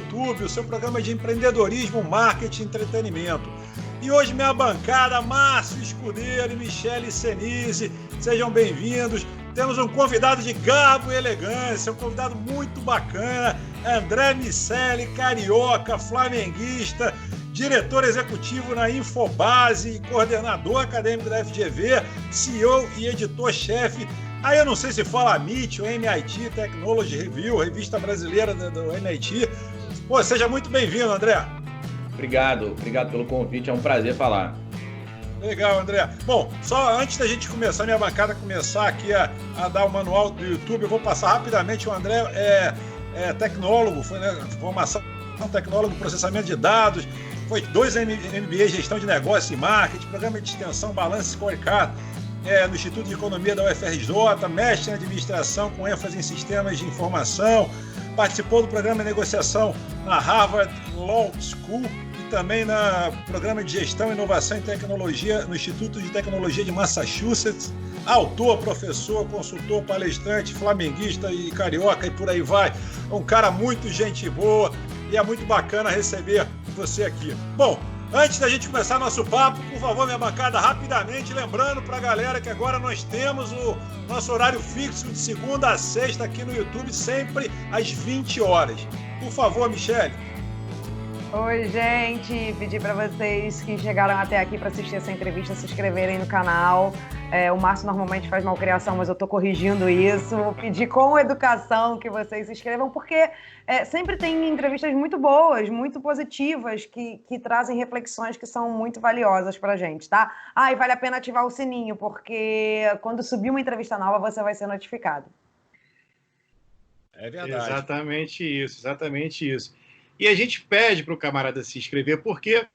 YouTube, o seu programa de empreendedorismo, marketing e entretenimento. E hoje minha bancada, Márcio Escudeiro e Michele Senise, sejam bem-vindos. Temos um convidado de garbo e elegância, um convidado muito bacana, André Miceli, carioca, flamenguista, diretor executivo na Infobase, coordenador acadêmico da FGV, CEO e editor-chefe. Aí eu não sei se fala MIT ou MIT, Technology Review, revista brasileira do MIT. Pô, seja muito bem-vindo, André. Obrigado pelo convite, é um prazer falar. Legal, André. Bom, só antes da gente começar, minha bancada começar aqui a dar o manual do YouTube, eu vou passar rapidamente. O André é tecnólogo, foi, né, formação tecnólogo em processamento de dados, foi 2 MBA, gestão de negócio e marketing, programa de extensão Balance Scorecard, no Instituto de Economia da UFRJ, mestre em administração com ênfase em sistemas de informação, participou do programa de negociação na Harvard Law School e também no programa de gestão, inovação e tecnologia no Instituto de Tecnologia de Massachusetts, autor, professor, consultor, palestrante, flamenguista e carioca e por aí vai. Um cara muito gente boa e é muito bacana receber você aqui. Bom, antes da gente começar nosso papo, por favor, minha bancada, rapidamente, lembrando para a galera que agora nós temos o nosso horário fixo de segunda a sexta aqui no YouTube, sempre às 20 horas. Por favor, Michele. Oi, gente. Pedi para vocês que chegaram até aqui para assistir essa entrevista se inscreverem no canal. O Márcio normalmente faz malcriação, mas eu estou corrigindo isso. Vou pedir com educação que vocês se inscrevam, porque sempre tem entrevistas muito boas, muito positivas, que trazem reflexões que são muito valiosas para a gente, tá? E vale a pena ativar o sininho, porque quando subir uma entrevista nova, você vai ser notificado. É verdade. Exatamente isso. E a gente pede para o camarada se inscrever, porque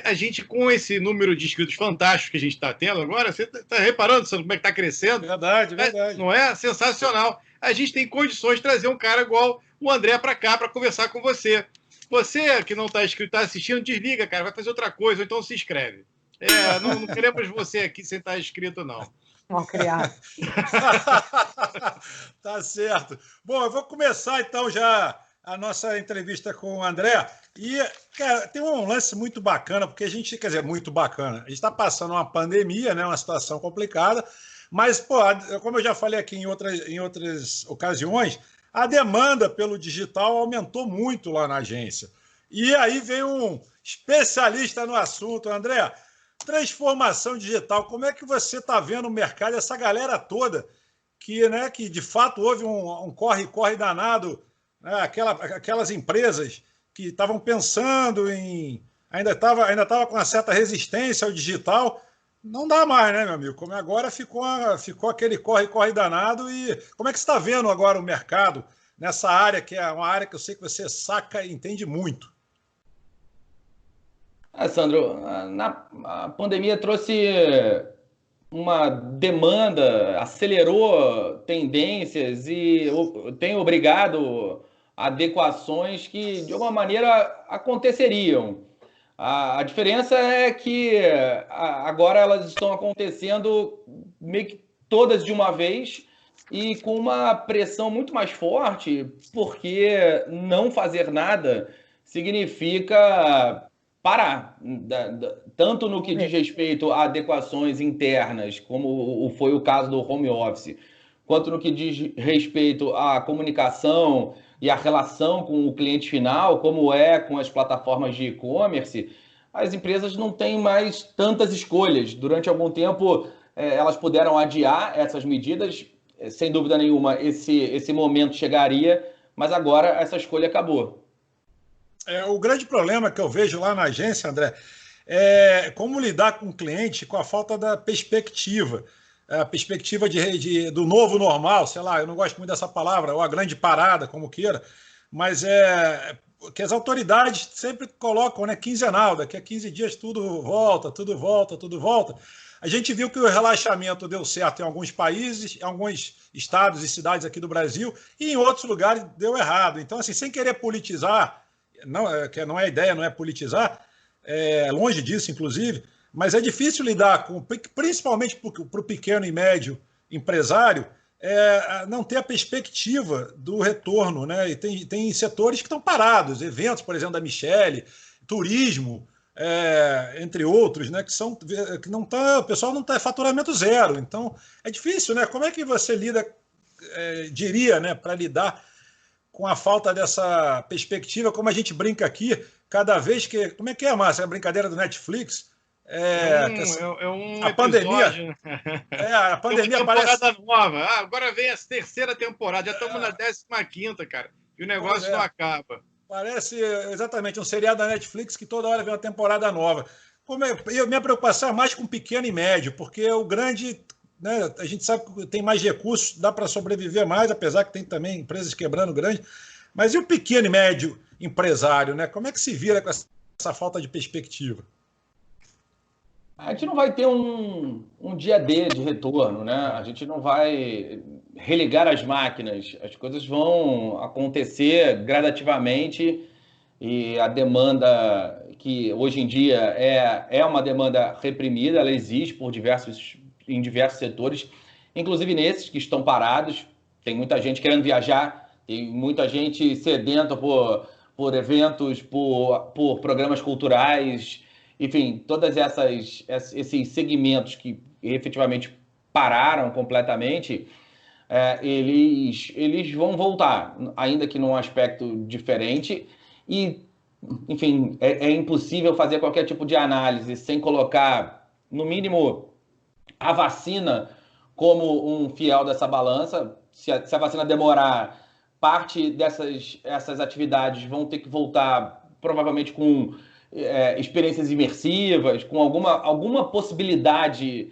a gente, com esse número de inscritos fantástico que a gente está tendo agora, você está reparando como é que está crescendo? Verdade. Não é? Sensacional. A gente tem condições de trazer um cara igual o André para cá, para conversar com você. Você que não está inscrito, está assistindo, desliga, cara, vai fazer outra coisa, ou então se inscreve. Não queremos você aqui sem estar inscrito, não. Mal criado. Tá certo. Bom, eu vou começar então já a nossa entrevista com o André. E, cara, tem um lance muito bacana, porque a gente, quer dizer, muito bacana. A gente está passando uma pandemia, né, uma situação complicada, mas, pô, como eu já falei aqui em outras ocasiões, a demanda pelo digital aumentou muito lá na agência. E aí vem um especialista no assunto, André. Transformação digital, como é que você está vendo o mercado, essa galera toda que de fato houve um corre-corre danado, né? Aquelas empresas que estavam pensando em... Ainda estava com uma certa resistência ao digital, não dá mais, né, meu amigo? Como agora ficou aquele corre-corre danado. E como é que você está vendo agora o mercado nessa área, que é uma área que eu sei que você saca e entende muito? Sandro, a pandemia trouxe uma demanda, acelerou tendências e tem obrigado adequações que, de alguma maneira, aconteceriam. A diferença é que agora elas estão acontecendo meio que todas de uma vez e com uma pressão muito mais forte, porque não fazer nada significa parar, tanto no que diz respeito a adequações internas, como foi o caso do home office, quanto no que diz respeito à comunicação e a relação com o cliente final, como é com as plataformas de e-commerce. As empresas não têm mais tantas escolhas. Durante algum tempo, elas puderam adiar essas medidas. Sem dúvida nenhuma, esse momento chegaria, mas agora essa escolha acabou. O grande problema que eu vejo lá na agência, André, é como lidar com o cliente com a falta da perspectiva. A perspectiva do novo normal, sei lá, eu não gosto muito dessa palavra, ou a grande parada, como queira, mas que as autoridades sempre colocam, né, quinzenal, daqui a 15 dias tudo volta. A gente viu que o relaxamento deu certo em alguns países, em alguns estados e cidades aqui do Brasil, e em outros lugares deu errado. Então, assim, sem querer politizar, que não é a ideia, não é politizar, longe disso, inclusive, mas é difícil lidar com, principalmente para o pequeno e médio empresário, não ter a perspectiva do retorno, né? E tem setores que estão parados, eventos, por exemplo, da Michele, turismo, entre outros, né? Que não tá, o pessoal não está faturamento zero. Então é difícil, né? Como é que você lida, diria, né, para lidar com a falta dessa perspectiva, como a gente brinca aqui, cada vez que. Como é que é, Márcia? A brincadeira do Netflix? Um a pandemia. episódio, a pandemia temporada parece. nova. agora vem a terceira temporada, já estamos na 15ª, cara. E o negócio não acaba. Parece exatamente um seriado da Netflix que toda hora vem uma temporada nova. Minha preocupação é mais com pequeno e médio, porque o grande, né, a gente sabe que tem mais recursos, dá para sobreviver mais, apesar que tem também empresas quebrando grande. Mas e o pequeno e médio empresário, né? Como é que se vira com essa falta de perspectiva? A gente não vai ter um dia D de retorno, né? A gente não vai religar as máquinas. As coisas vão acontecer gradativamente e a demanda, que hoje em dia é uma demanda reprimida, ela existe em diversos setores, inclusive nesses que estão parados. Tem muita gente querendo viajar, tem muita gente sedenta por eventos, por programas culturais. Enfim, todos esses segmentos que efetivamente pararam completamente, eles vão voltar, ainda que num aspecto diferente. E, enfim, é impossível fazer qualquer tipo de análise sem colocar, no mínimo, a vacina como um fiel dessa balança. Se a vacina demorar, parte essas atividades vão ter que voltar, provavelmente com experiências imersivas, com alguma possibilidade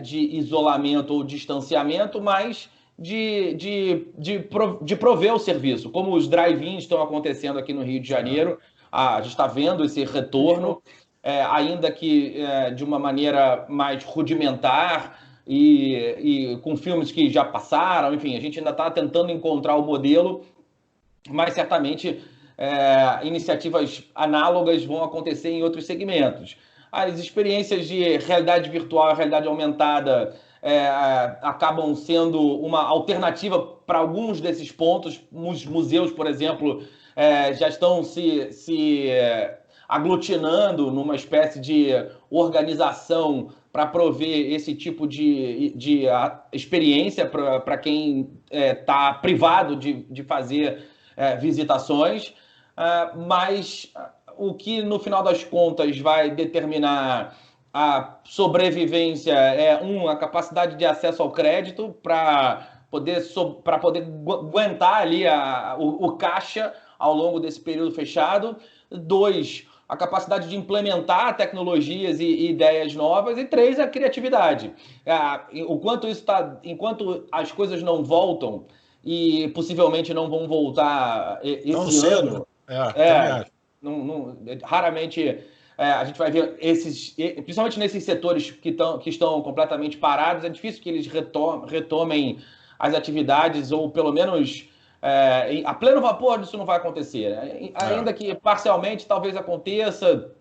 de isolamento ou distanciamento, mas de prover o serviço, como os drive-ins estão acontecendo aqui no Rio de Janeiro. A gente está vendo esse retorno, ainda que de uma maneira mais rudimentar e com filmes que já passaram. Enfim, a gente ainda está tentando encontrar o modelo, mas certamente iniciativas análogas vão acontecer em outros segmentos. As experiências de realidade virtual e realidade aumentada acabam sendo uma alternativa para alguns desses pontos. Os museus, por exemplo, já estão se aglutinando numa espécie de organização para prover esse tipo de experiência para quem está privado de fazer visitações. Mas o que, no final das contas, vai determinar a sobrevivência a capacidade de acesso ao crédito para poder aguentar ali o caixa ao longo desse período fechado. 2, a capacidade de implementar tecnologias e ideias novas. E 3, a criatividade. Enquanto as coisas não voltam, e possivelmente não vão voltar esse ano, raramente a gente vai ver principalmente nesses setores que estão completamente parados. É difícil que eles retomem as atividades, ou pelo menos a pleno vapor isso não vai acontecer. Ainda que parcialmente talvez aconteça,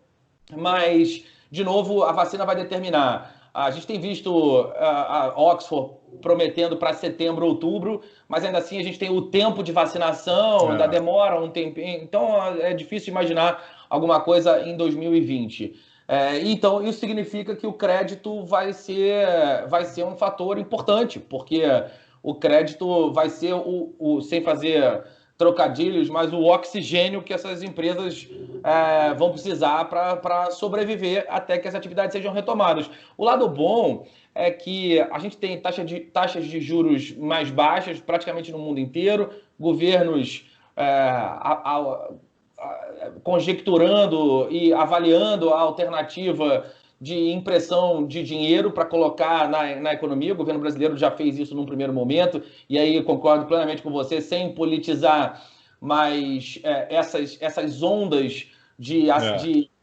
mas, de novo, a vacina vai determinar. A gente tem visto a Oxford prometendo para setembro, outubro, mas ainda assim a gente tem o tempo de vacinação, ainda demora um tempinho. Então é difícil imaginar alguma coisa em 2020. Então isso significa que o crédito vai ser um fator importante, porque o crédito vai ser sem fazer trocadilhos, mas o oxigênio que essas empresas vão precisar para sobreviver até que as atividades sejam retomadas. O lado bom é que a gente tem taxas de juros mais baixas praticamente no mundo inteiro, governos conjecturando e avaliando a alternativa de impressão de dinheiro para colocar na economia. O governo brasileiro já fez isso num primeiro momento, e aí eu concordo plenamente com você, sem politizar, mas essas ondas de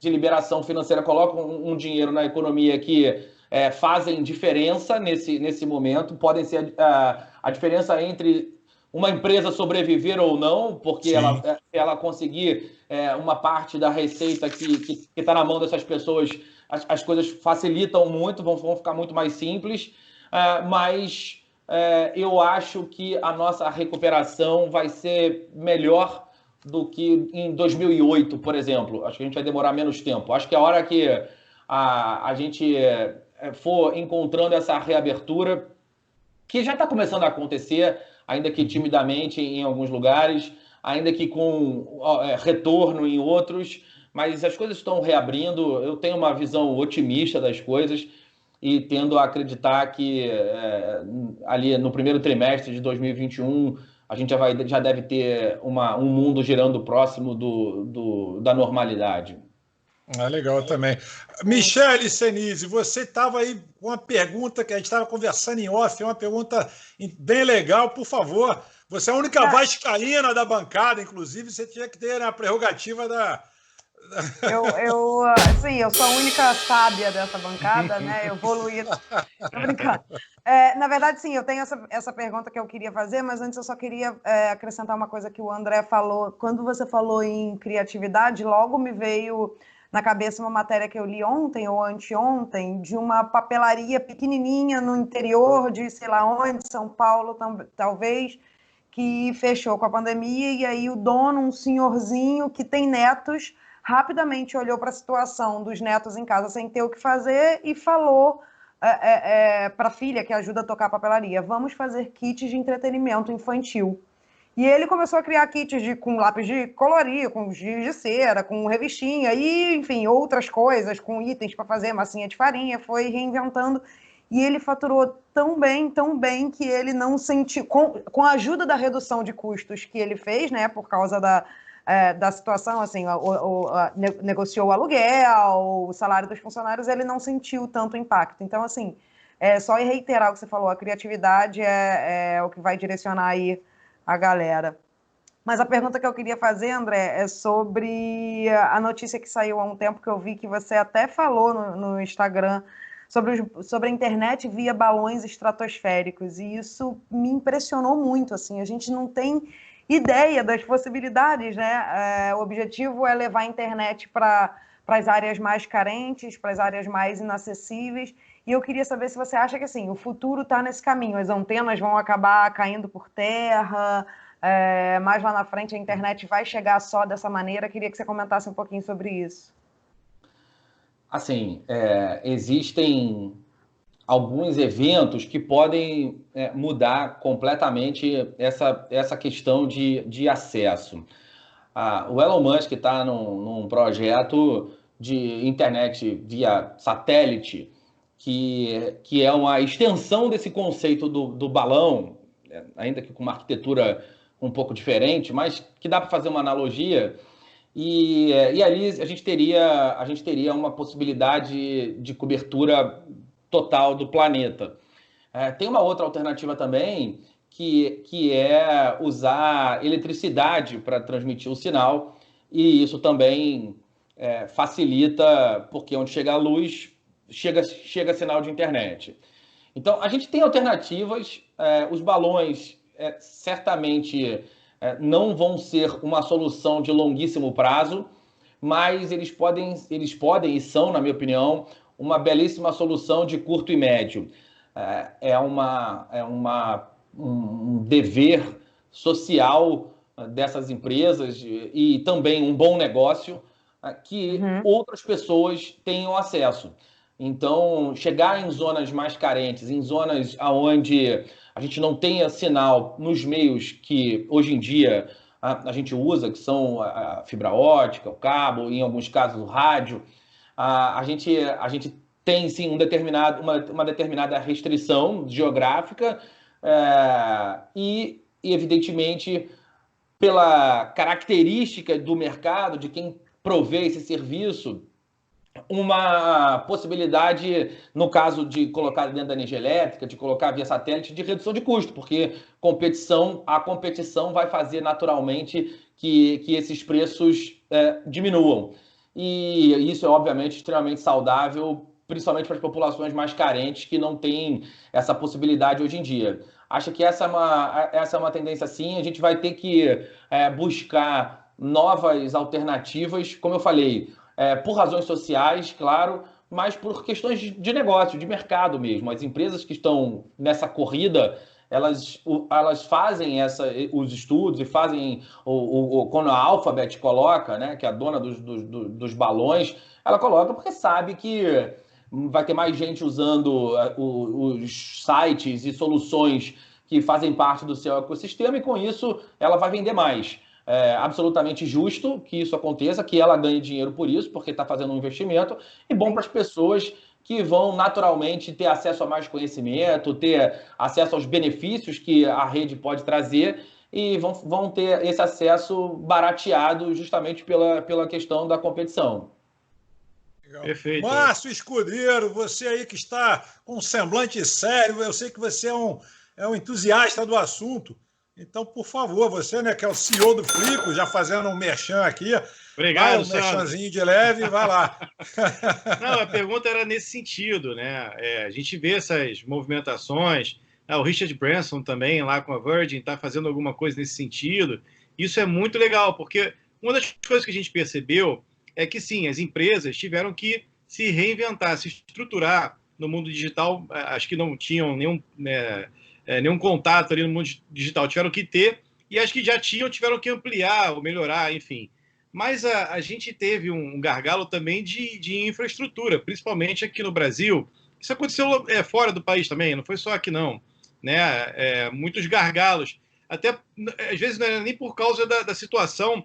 liberação financeira colocam um dinheiro na economia que fazem diferença nesse momento. Podem ser a diferença entre uma empresa sobreviver ou não, porque ela conseguir uma parte da receita que está na mão dessas pessoas. As coisas facilitam muito, vão ficar muito mais simples, mas eu acho que a nossa recuperação vai ser melhor do que em 2008, por exemplo. Acho que a gente vai demorar menos tempo. Acho que a hora que a gente for encontrando essa reabertura, que já está começando a acontecer, ainda que timidamente em alguns lugares, ainda que com retorno em outros, mas as coisas estão reabrindo. Eu tenho uma visão otimista das coisas e tendo a acreditar que ali no primeiro trimestre de 2021 a gente já deve ter um mundo girando próximo da normalidade. Legal também. Michele Senise, você estava aí com uma pergunta que a gente estava conversando em off, uma pergunta bem legal, por favor. Você é a única vascaína da bancada, inclusive, você tinha que ter a prerrogativa da... Sim, eu sou a única sábia dessa bancada, né? Evoluída. Tô brincando. Na verdade, sim, eu tenho essa pergunta que eu queria fazer, mas antes eu só queria acrescentar uma coisa que o André falou. Quando você falou em criatividade, logo me veio na cabeça uma matéria que eu li ontem ou anteontem, de uma papelaria pequenininha no interior de, sei lá onde, São Paulo, talvez, que fechou com a pandemia, e aí o dono, um senhorzinho que tem netos, rapidamente olhou para a situação dos netos em casa sem ter o que fazer e falou para a filha, que ajuda a tocar a papelaria, vamos fazer kits de entretenimento infantil. E ele começou a criar kits com lápis de colorir, com giz de cera, com revistinha e, enfim, outras coisas, com itens para fazer massinha de farinha, foi reinventando. E ele faturou tão bem, que ele não sentiu... Com a ajuda da redução de custos que ele fez, né, por causa da situação, assim, negociou o aluguel, o salário dos funcionários, ele não sentiu tanto impacto. Então, assim, só reiterar o que você falou, a criatividade é o que vai direcionar aí a galera. Mas a pergunta que eu queria fazer, André, é sobre a notícia que saiu há um tempo, que eu vi que você até falou no Instagram, sobre a internet via balões estratosféricos, e isso me impressionou muito, assim, a gente não tem ideia das possibilidades, né? O objetivo é levar a internet para as áreas mais carentes, para as áreas mais inacessíveis, e eu queria saber se você acha que, assim, o futuro está nesse caminho, as antenas vão acabar caindo por terra, mais lá na frente a internet vai chegar só dessa maneira. Queria que você comentasse um pouquinho sobre isso. Assim, existem alguns eventos que podem mudar completamente essa questão de acesso. O Elon Musk está num projeto de internet via satélite, que é uma extensão desse conceito do balão, ainda que com uma arquitetura um pouco diferente, mas que dá para fazer uma analogia. E ali a gente teria uma possibilidade de cobertura total do planeta. Tem uma outra alternativa também, que é usar eletricidade para transmitir o sinal, e isso também facilita, porque onde chega a luz, chega sinal de internet. Então, a gente tem alternativas, os balões certamente não vão ser uma solução de longuíssimo prazo, mas eles podem e são, na minha opinião, uma belíssima solução de curto e médio. Um dever social dessas empresas e também um bom negócio que outras pessoas tenham acesso. Então, chegar em zonas mais carentes, em zonas onde a gente não tenha sinal nos meios que hoje em dia a gente usa, que são a fibra ótica, o cabo, em alguns casos o rádio, a gente tem sim uma determinada restrição geográfica e, evidentemente, pela característica do mercado, de quem provê esse serviço, uma possibilidade, no caso de colocar dentro da energia elétrica, de colocar via satélite, de redução de custo, porque a competição vai fazer naturalmente que esses preços diminuam. E isso é, obviamente, extremamente saudável, principalmente para as populações mais carentes, que não têm essa possibilidade hoje em dia. Acho que essa é uma tendência, sim. A gente vai ter que buscar novas alternativas, como eu falei, por razões sociais, claro, mas por questões de negócio, de mercado mesmo. As empresas que estão nessa corrida, elas fazem os estudos e fazem quando a Alphabet coloca, né, que é a dona dos balões, ela coloca porque sabe que vai ter mais gente usando os sites e soluções que fazem parte do seu ecossistema, e com isso ela vai vender mais. É absolutamente justo que isso aconteça, que ela ganhe dinheiro por isso, porque está fazendo um investimento, e bom para as pessoas que vão naturalmente ter acesso a mais conhecimento, ter acesso aos benefícios que a rede pode trazer, e vão ter esse acesso barateado justamente pela questão da competição. Legal. Perfeito. Márcio Escudeiro, você aí que está com um semblante sério, eu sei que você é um entusiasta do assunto. Então, por favor, você, né, que é o CEO do Flico, já fazendo um merchan aqui. Obrigado, um merchanzinho de leve, vai lá. Não, a pergunta era nesse sentido, né? A gente vê essas movimentações. O Richard Branson também, lá com a Virgin, está fazendo alguma coisa nesse sentido. Isso é muito legal, porque uma das coisas que a gente percebeu é que, sim, as empresas tiveram que se reinventar, se estruturar no mundo digital. Acho que não tinham nenhum contato ali no mundo digital, tiveram que ter, e as que já tiveram que ampliar ou melhorar, enfim. Mas a gente teve um gargalo também de infraestrutura, principalmente aqui no Brasil. Isso aconteceu fora do país também, não foi só aqui não, né? Muitos gargalos, até às vezes não era nem por causa da situação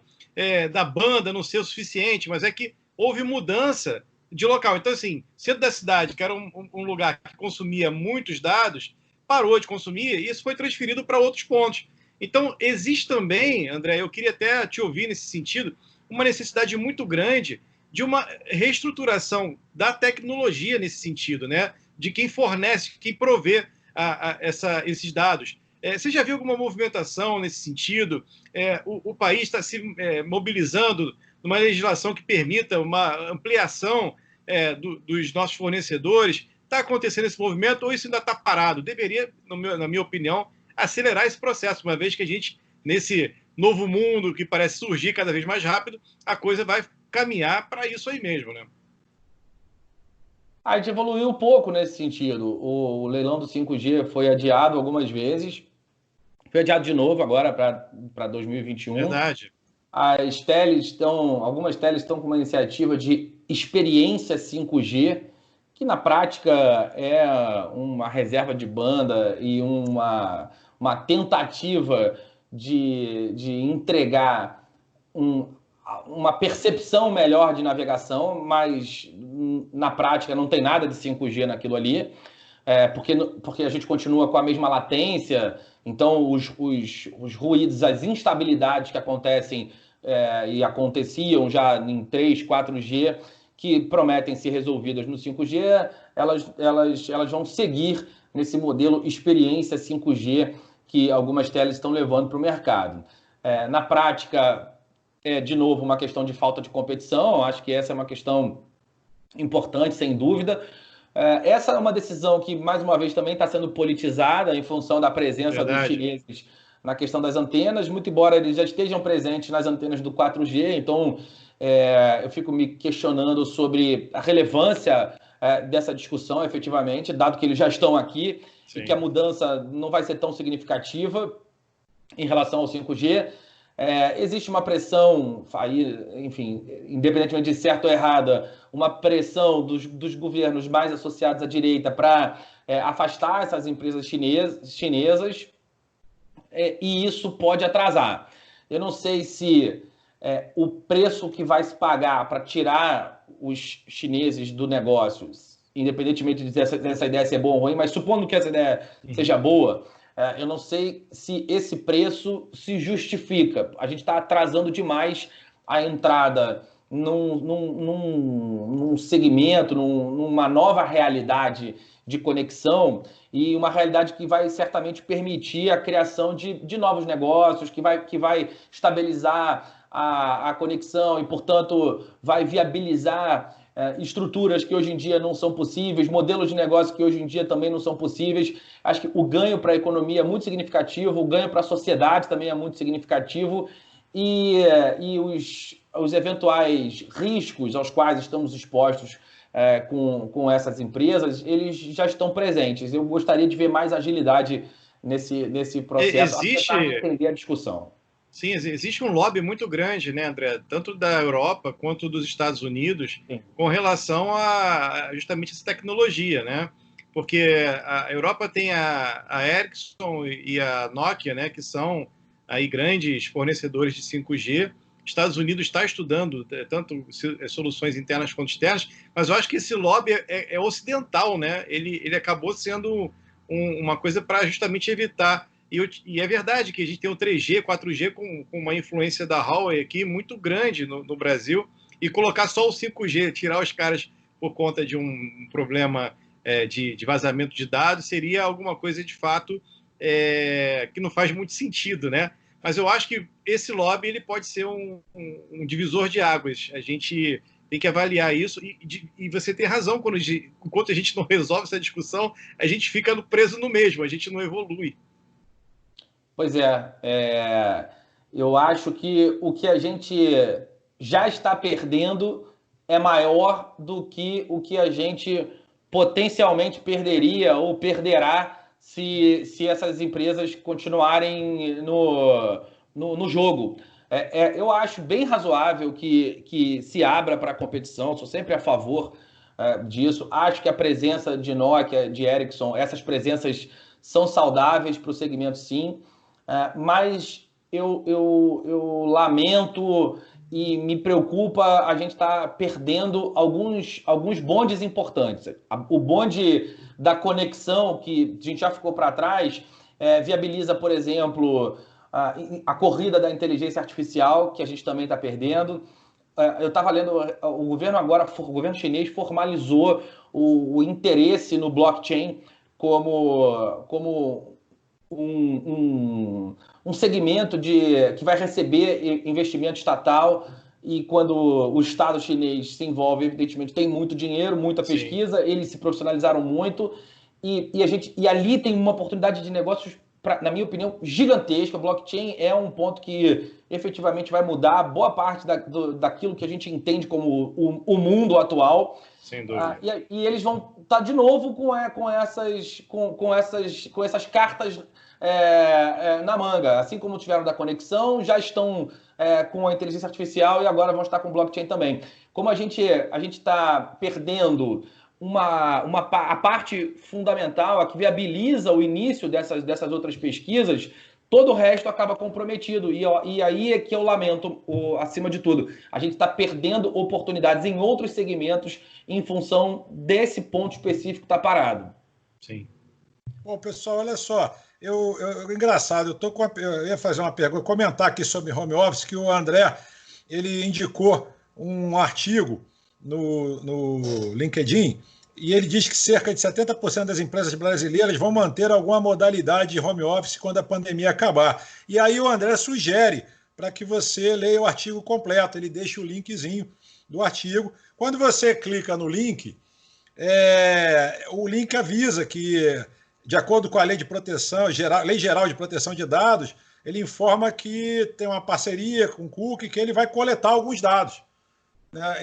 da banda não ser o suficiente, mas é que houve mudança de local. Então, assim, centro da cidade, que era um lugar que consumia muitos dados, parou de consumir e isso foi transferido para outros pontos. Então, existe também, André, eu queria até te ouvir nesse sentido, uma necessidade muito grande de uma reestruturação da tecnologia nesse sentido, né? De quem fornece, quem provê esses dados. Você já viu alguma movimentação nesse sentido? O país está se mobilizando numa legislação que permita uma ampliação dos nossos fornecedores? Está acontecendo esse movimento ou isso ainda está parado? Deveria, na minha opinião, acelerar esse processo, uma vez que a gente, nesse novo mundo que parece surgir cada vez mais rápido, a coisa vai caminhar para isso aí mesmo, né? A gente evoluiu um pouco nesse sentido. O leilão do 5G foi adiado algumas vezes, foi adiado de novo agora para 2021. Verdade. Algumas teles estão com uma iniciativa de experiência 5G, que na prática é uma reserva de banda e uma tentativa de entregar uma percepção melhor de navegação, mas na prática não tem nada de 5G naquilo ali, porque a gente continua com a mesma latência, então os ruídos, as instabilidades que acontecem e aconteciam já em 3, 4G, que prometem ser resolvidas no 5G, elas vão seguir nesse modelo experiência 5G que algumas teles estão levando para o mercado. Na prática, de novo, uma questão de falta de competição. Acho que essa é uma questão importante, sem dúvida. Essa é uma decisão que, mais uma vez, também está sendo politizada em função da presença dos chineses na questão das antenas, muito embora eles já estejam presentes nas antenas do 4G. Então, eu fico me questionando sobre a relevância dessa discussão, efetivamente, dado que eles já estão aqui. Sim. E que a mudança não vai ser tão significativa em relação ao 5G. Existe uma pressão, enfim, independentemente de certa ou errada, uma pressão dos governos mais associados à direita para afastar essas empresas chinesas, e isso pode atrasar. Eu não sei se o preço que vai se pagar para tirar os chineses do negócio, independentemente de essa ideia ser boa ou ruim, mas supondo que essa ideia seja boa, eu não sei se esse preço se justifica. A gente está atrasando demais a entrada num segmento, numa nova realidade de conexão, e uma realidade que vai certamente permitir a criação de novos negócios, que vai estabilizar a conexão e, portanto, vai viabilizar estruturas que hoje em dia não são possíveis, modelos de negócio que hoje em dia também não são possíveis. Acho que o ganho para a economia é muito significativo, o ganho para a sociedade também é muito significativo, e os eventuais riscos aos quais estamos expostos com essas empresas, eles já estão presentes. Eu gostaria de ver mais agilidade nesse processo. Existe, apesar de entender a discussão. sim, existe um lobby muito grande, né, André? Tanto da Europa quanto dos Estados Unidos, Sim. com relação a justamente essa tecnologia, né? Porque a Europa tem a Ericsson e a Nokia, né, que são aí grandes fornecedores de 5G. Estados Unidos está estudando tanto soluções internas quanto externas, mas eu acho que esse lobby é ocidental, né? Ele acabou sendo uma coisa para justamente evitar. E é verdade que a gente tem o 3G, 4G com uma influência da Huawei aqui muito grande no Brasil, e colocar só o 5G, tirar os caras por conta de um problema de vazamento de dados, seria alguma coisa de fato que não faz muito sentido, né? Mas eu acho que esse lobby ele pode ser um divisor de águas. A gente tem que avaliar isso. E você tem razão, enquanto a gente não resolve essa discussão, a gente fica preso no mesmo, a gente não evolui. Pois eu acho que o que a gente já está perdendo é maior do que o que a gente potencialmente perderia ou perderá se essas empresas continuarem no jogo. Eu acho bem razoável que se abra para a competição, sou sempre a favor disso. Acho que a presença de Nokia, de Ericsson, essas presenças são saudáveis para o segmento, sim, mas eu lamento e me preocupa a gente estar perdendo alguns bondes importantes. O bonde da conexão, que a gente já ficou para trás, viabiliza, por exemplo, a corrida da inteligência artificial, que a gente também está perdendo. Eu estava lendo, o governo chinês formalizou o interesse no blockchain como um segmento que vai receber investimento estatal, e quando o Estado chinês se envolve, evidentemente tem muito dinheiro, muita pesquisa, sim, eles se profissionalizaram muito, e ali tem uma oportunidade de negócios, na minha opinião, gigantesca. O blockchain é um ponto que efetivamente vai mudar boa parte daquilo que a gente entende como o mundo atual. Sem dúvida. E eles vão estar de novo com essas cartas na manga. Assim como tiveram da conexão, já estão com a inteligência artificial e agora vão estar com o blockchain também. Como a gente está perdendo a parte fundamental, a que viabiliza o início dessas outras pesquisas, todo o resto acaba comprometido. E aí é que eu lamento, acima de tudo. A gente está perdendo oportunidades em outros segmentos em função desse ponto específico que está parado. Sim. Bom, pessoal, olha só. Engraçado, eu ia fazer uma pergunta, comentar aqui sobre home office, que o André ele indicou um artigo no LinkedIn, e ele diz que cerca de 70% das empresas brasileiras vão manter alguma modalidade de home office quando a pandemia acabar. E aí o André sugere para que você leia o artigo completo, ele deixa o linkzinho do artigo. Quando você clica no link, o link avisa que, de acordo com a Lei Geral de Proteção de Dados, ele informa que tem uma parceria com o Cookie, que ele vai coletar alguns dados.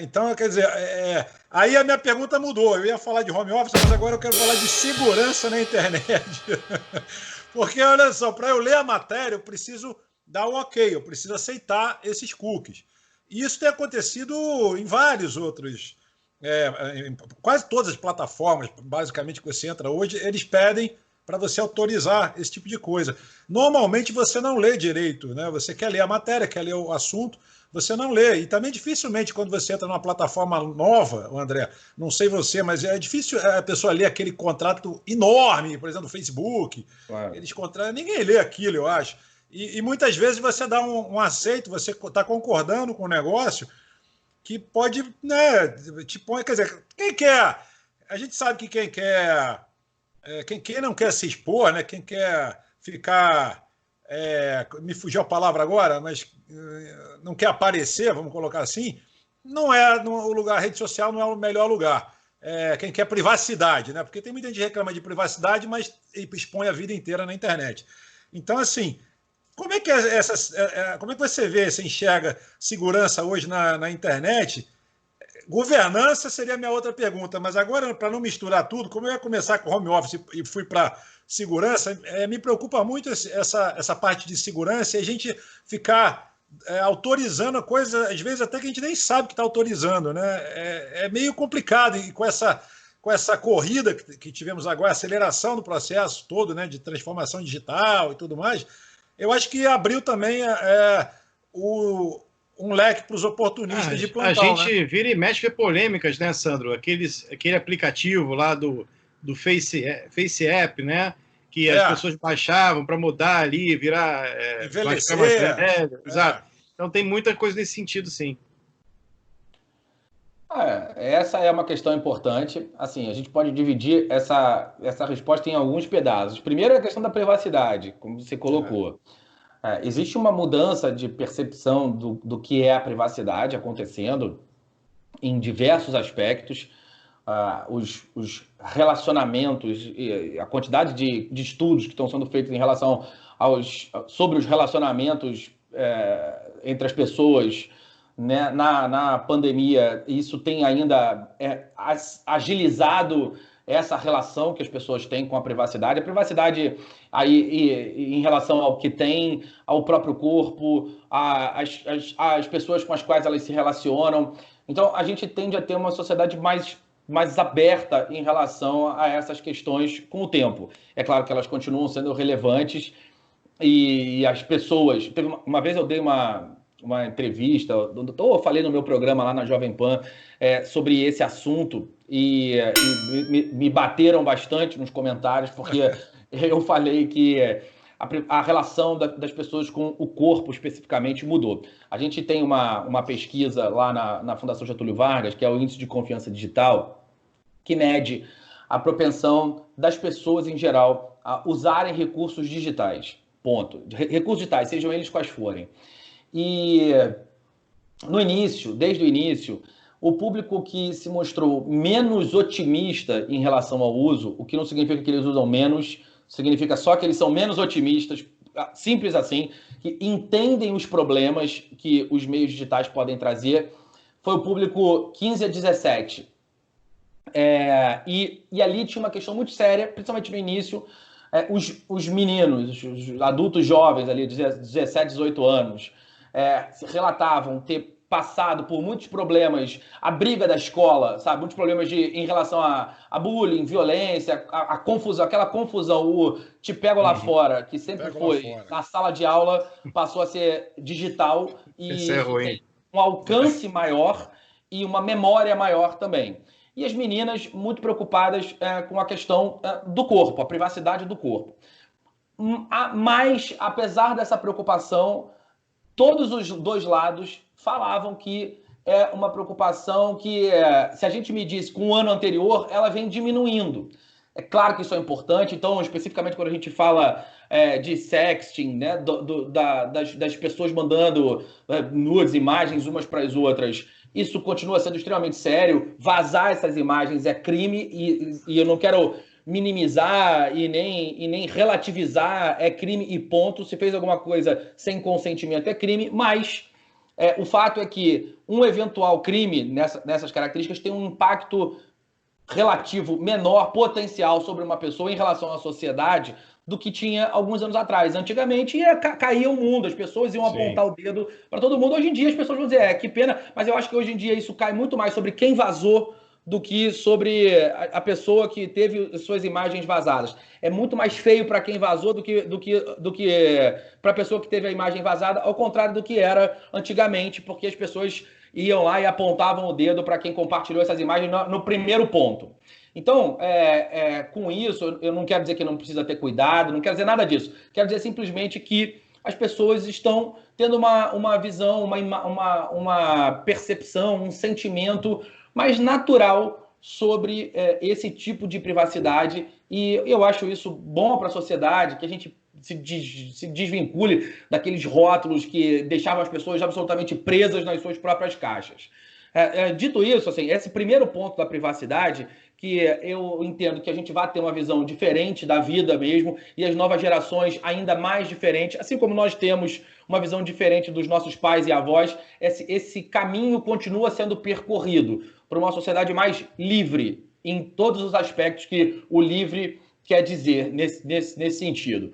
Então, quer dizer, aí a minha pergunta mudou. Eu ia falar de home office, mas agora eu quero falar de segurança na internet. Porque, olha só, para eu ler a matéria, eu preciso dar o ok, eu preciso aceitar esses cookies. E isso tem acontecido em vários outros, em quase todas as plataformas, basicamente, que você entra hoje, eles pedem para você autorizar esse tipo de coisa. Normalmente você não lê direito, né? Você quer ler a matéria, quer ler o assunto, você não lê. E também dificilmente, quando você entra numa plataforma nova, André, não sei você, mas é difícil a pessoa ler aquele contrato enorme, por exemplo, do Facebook. Claro. Ninguém lê aquilo, eu acho. E muitas vezes você dá um aceito, você está concordando com o negócio que pode, né, quer dizer, quem quer, a gente sabe que quem não quer se expor, né, quem quer ficar, me fugiu a palavra agora, mas não quer aparecer, vamos colocar assim, não é o lugar, a rede social não é o melhor lugar. Quem quer privacidade, né, porque tem muita gente que reclama de privacidade, mas expõe a vida inteira na internet. Então, assim, como é que você vê, você enxerga segurança hoje na internet? governança seria a minha outra pergunta, mas agora, para não misturar tudo, como eu ia começar com home office e fui para segurança, me preocupa muito essa parte de segurança e a gente ficar autorizando a coisa, às vezes até que a gente nem sabe que está autorizando, né? É meio complicado e com essa corrida que tivemos agora, aceleração do processo todo, né, de transformação digital e tudo mais, eu acho que abriu também um leque para os oportunistas de plantão. A gente vira e mexe ver polêmicas, né, Sandro? Aquele aplicativo lá do Face App, né? Que as pessoas baixavam para mudar ali, virar... envelhecer. Exato. Então tem muita coisa nesse sentido, sim. Essa é uma questão importante. Assim, a gente pode dividir essa resposta em alguns pedaços. Primeiro é a questão da privacidade, como você colocou. Existe uma mudança de percepção do que é a privacidade acontecendo em diversos aspectos. Os relacionamentos, a quantidade de estudos que estão sendo feitos em relação sobre os relacionamentos entre as pessoas, né, na pandemia, isso tem ainda agilizado essa relação que as pessoas têm com a privacidade. A privacidade aí, em relação ao que tem, ao próprio corpo, às pessoas com as quais elas se relacionam. Então, a gente tende a ter uma sociedade mais aberta em relação a essas questões com o tempo. É claro que elas continuam sendo relevantes e as pessoas... Uma vez eu dei uma entrevista, eu falei no meu programa lá na Jovem Pan sobre esse assunto e me bateram bastante nos comentários, porque eu falei que a relação das pessoas com o corpo especificamente mudou. A gente tem uma pesquisa lá na Fundação Getúlio Vargas, que é o Índice de Confiança Digital, que mede a propensão das pessoas em geral a usarem recursos digitais. Ponto. Recursos digitais, sejam eles quais forem. E desde o início, o público que se mostrou menos otimista em relação ao uso, o que não significa que eles usam menos, significa só que eles são menos otimistas, simples assim, que entendem os problemas que os meios digitais podem trazer, foi o público 15 a 17. E ali tinha uma questão muito séria, principalmente no início, os meninos, os adultos jovens ali, 17, 18 anos, relatavam ter passado por muitos problemas, a briga da escola, sabe? Muitos problemas em relação a bullying, violência, a confusão, aquela confusão, o te pego lá fora, que sempre foi na sala de aula, passou a ser digital e tem um alcance maior e uma memória maior também. E as meninas muito preocupadas com a questão do corpo, a privacidade do corpo. Mas, apesar dessa preocupação, todos os dois lados falavam que é uma preocupação que, se a gente medisse com o ano anterior, ela vem diminuindo. É claro que isso é importante, então, especificamente quando a gente fala de sexting, né, das pessoas mandando nudes, imagens umas para as outras, isso continua sendo extremamente sério. Vazar essas imagens é crime e eu não quero minimizar e nem relativizar, é crime e ponto. Se fez alguma coisa sem consentimento é crime, mas o fato é que um eventual crime nessas características tem um impacto relativo menor, potencial sobre uma pessoa em relação à sociedade do que tinha alguns anos atrás. Antigamente caía o mundo, as pessoas iam apontar o dedo para todo mundo. Hoje em dia as pessoas vão dizer, que pena, mas eu acho que hoje em dia isso cai muito mais sobre quem vazou do que sobre a pessoa que teve suas imagens vazadas. É muito mais feio para quem vazou do que para a pessoa que teve a imagem vazada, ao contrário do que era antigamente, porque as pessoas iam lá e apontavam o dedo para quem compartilhou essas imagens no primeiro ponto. Então, com isso, eu não quero dizer que não precisa ter cuidado, não quero dizer nada disso. Quero dizer simplesmente que as pessoas estão tendo uma visão, uma percepção, um sentimento mais natural sobre esse tipo de privacidade. E eu acho isso bom para a sociedade, que a gente se desvincule daqueles rótulos que deixavam as pessoas absolutamente presas nas suas próprias caixas. Dito isso, assim, esse primeiro ponto da privacidade, que eu entendo que a gente vai ter uma visão diferente da vida mesmo, e as novas gerações ainda mais diferentes, assim como nós temos uma visão diferente dos nossos pais e avós, esse caminho continua sendo percorrido. para uma sociedade mais livre, em todos os aspectos que o livre quer dizer nesse sentido.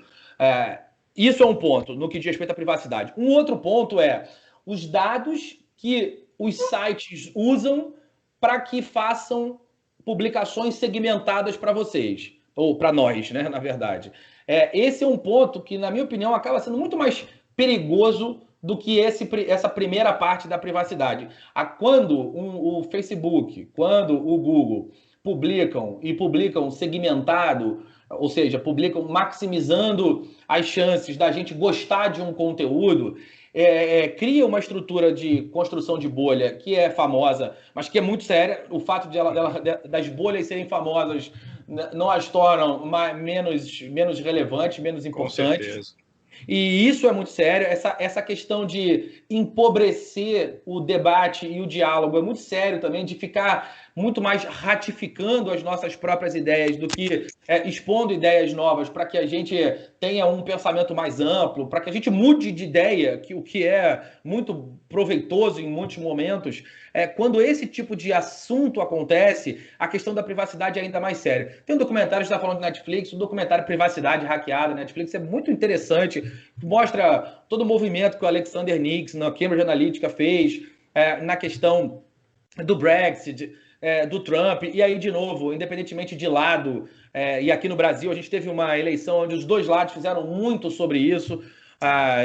Isso é um ponto no que diz respeito à privacidade. Um outro ponto é os dados que os sites usam para que façam publicações segmentadas para vocês, ou para nós, né, na verdade. Esse é um ponto que, na minha opinião, acaba sendo muito mais perigoso do que essa primeira parte da privacidade. Quando o Facebook, quando o Google publicam segmentado, ou seja, publicam maximizando as chances da gente gostar de um conteúdo, cria uma estrutura de construção de bolha que é famosa, mas que é muito séria. O fato das bolhas serem famosas não as tornam menos relevantes, menos importantes. Com certeza. E isso é muito sério, essa questão de empobrecer o debate e o diálogo é muito sério também, de ficar muito mais ratificando as nossas próprias ideias do que expondo ideias novas para que a gente tenha um pensamento mais amplo, para que a gente mude de ideia, o que é muito proveitoso em muitos momentos. Quando esse tipo de assunto acontece, a questão da privacidade é ainda mais séria. Tem um documentário, a gente está falando de Netflix, o documentário Privacidade Hackeada, Netflix, é muito interessante, mostra todo o movimento que o Alexander Nixon, na Cambridge Analytica, fez na questão do Brexit, do Trump, e aí, de novo, independentemente de lado, e aqui no Brasil a gente teve uma eleição onde os dois lados fizeram muito sobre isso,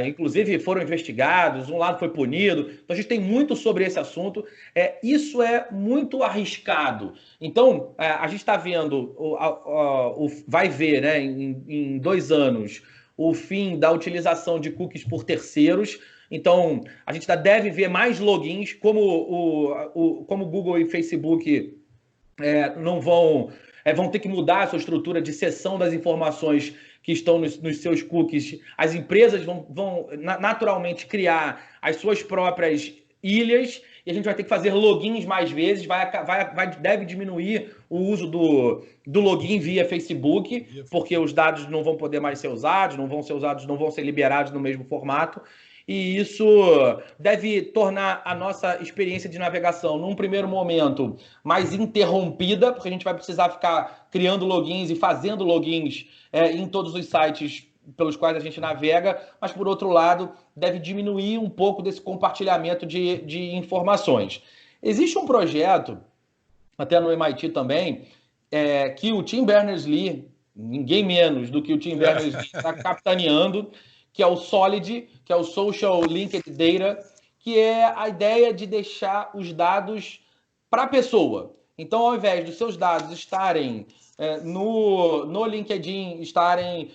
inclusive foram investigados, um lado foi punido, então a gente tem muito sobre esse assunto. Isso é muito arriscado. Então, a gente está vendo, vai ver, né, em 2 anos, o fim da utilização de cookies por terceiros. Então, a gente deve ver mais logins, como Google e Facebook não vão ter que mudar a sua estrutura de cessão das informações que estão nos seus cookies. As empresas vão naturalmente criar as suas próprias ilhas e a gente vai ter que fazer logins mais vezes, deve diminuir o uso do login via Facebook, porque os dados não vão poder mais ser usados, não vão ser liberados no mesmo formato. E isso deve tornar a nossa experiência de navegação, num primeiro momento, mais interrompida, porque a gente vai precisar ficar criando logins e fazendo logins em todos os sites pelos quais a gente navega, mas, por outro lado, deve diminuir um pouco desse compartilhamento de informações. Existe um projeto, até no MIT também, que o Tim Berners-Lee, ninguém menos do que o Tim Berners-Lee, está capitaneando, que é o SOLID, que é o Social Linked Data, que é a ideia de deixar os dados para a pessoa. Então, ao invés dos seus dados estarem no LinkedIn, estarem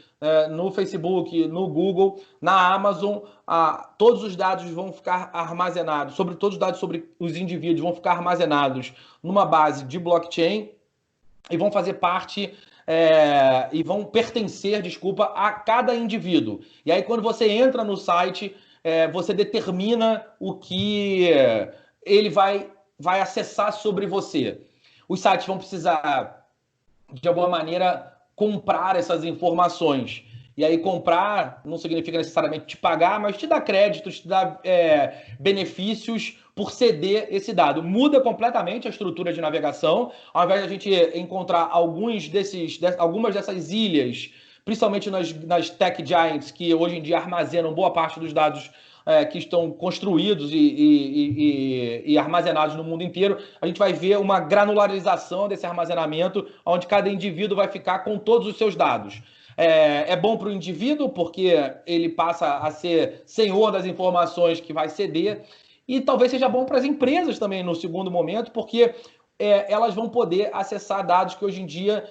no Facebook, no Google, na Amazon, todos os dados vão ficar armazenados, todos os dados sobre os indivíduos vão ficar armazenados numa base de blockchain e vão fazer parte... e vão pertencer, a cada indivíduo. E aí, quando você entra no site, você determina o que ele vai acessar sobre você. Os sites vão precisar, de alguma maneira, comprar essas informações. E aí, comprar não significa necessariamente te pagar, mas te dá créditos, te dá benefícios por ceder esse dado. Muda completamente a estrutura de navegação. Ao invés de a gente encontrar algumas dessas ilhas, principalmente nas tech giants, que hoje em dia armazenam boa parte dos dados que estão construídos e armazenados no mundo inteiro, a gente vai ver uma granularização desse armazenamento, onde cada indivíduo vai ficar com todos os seus dados. É bom para o indivíduo, porque ele passa a ser senhor das informações que vai ceder, e talvez seja bom para as empresas também, no segundo momento, porque elas vão poder acessar dados que hoje em dia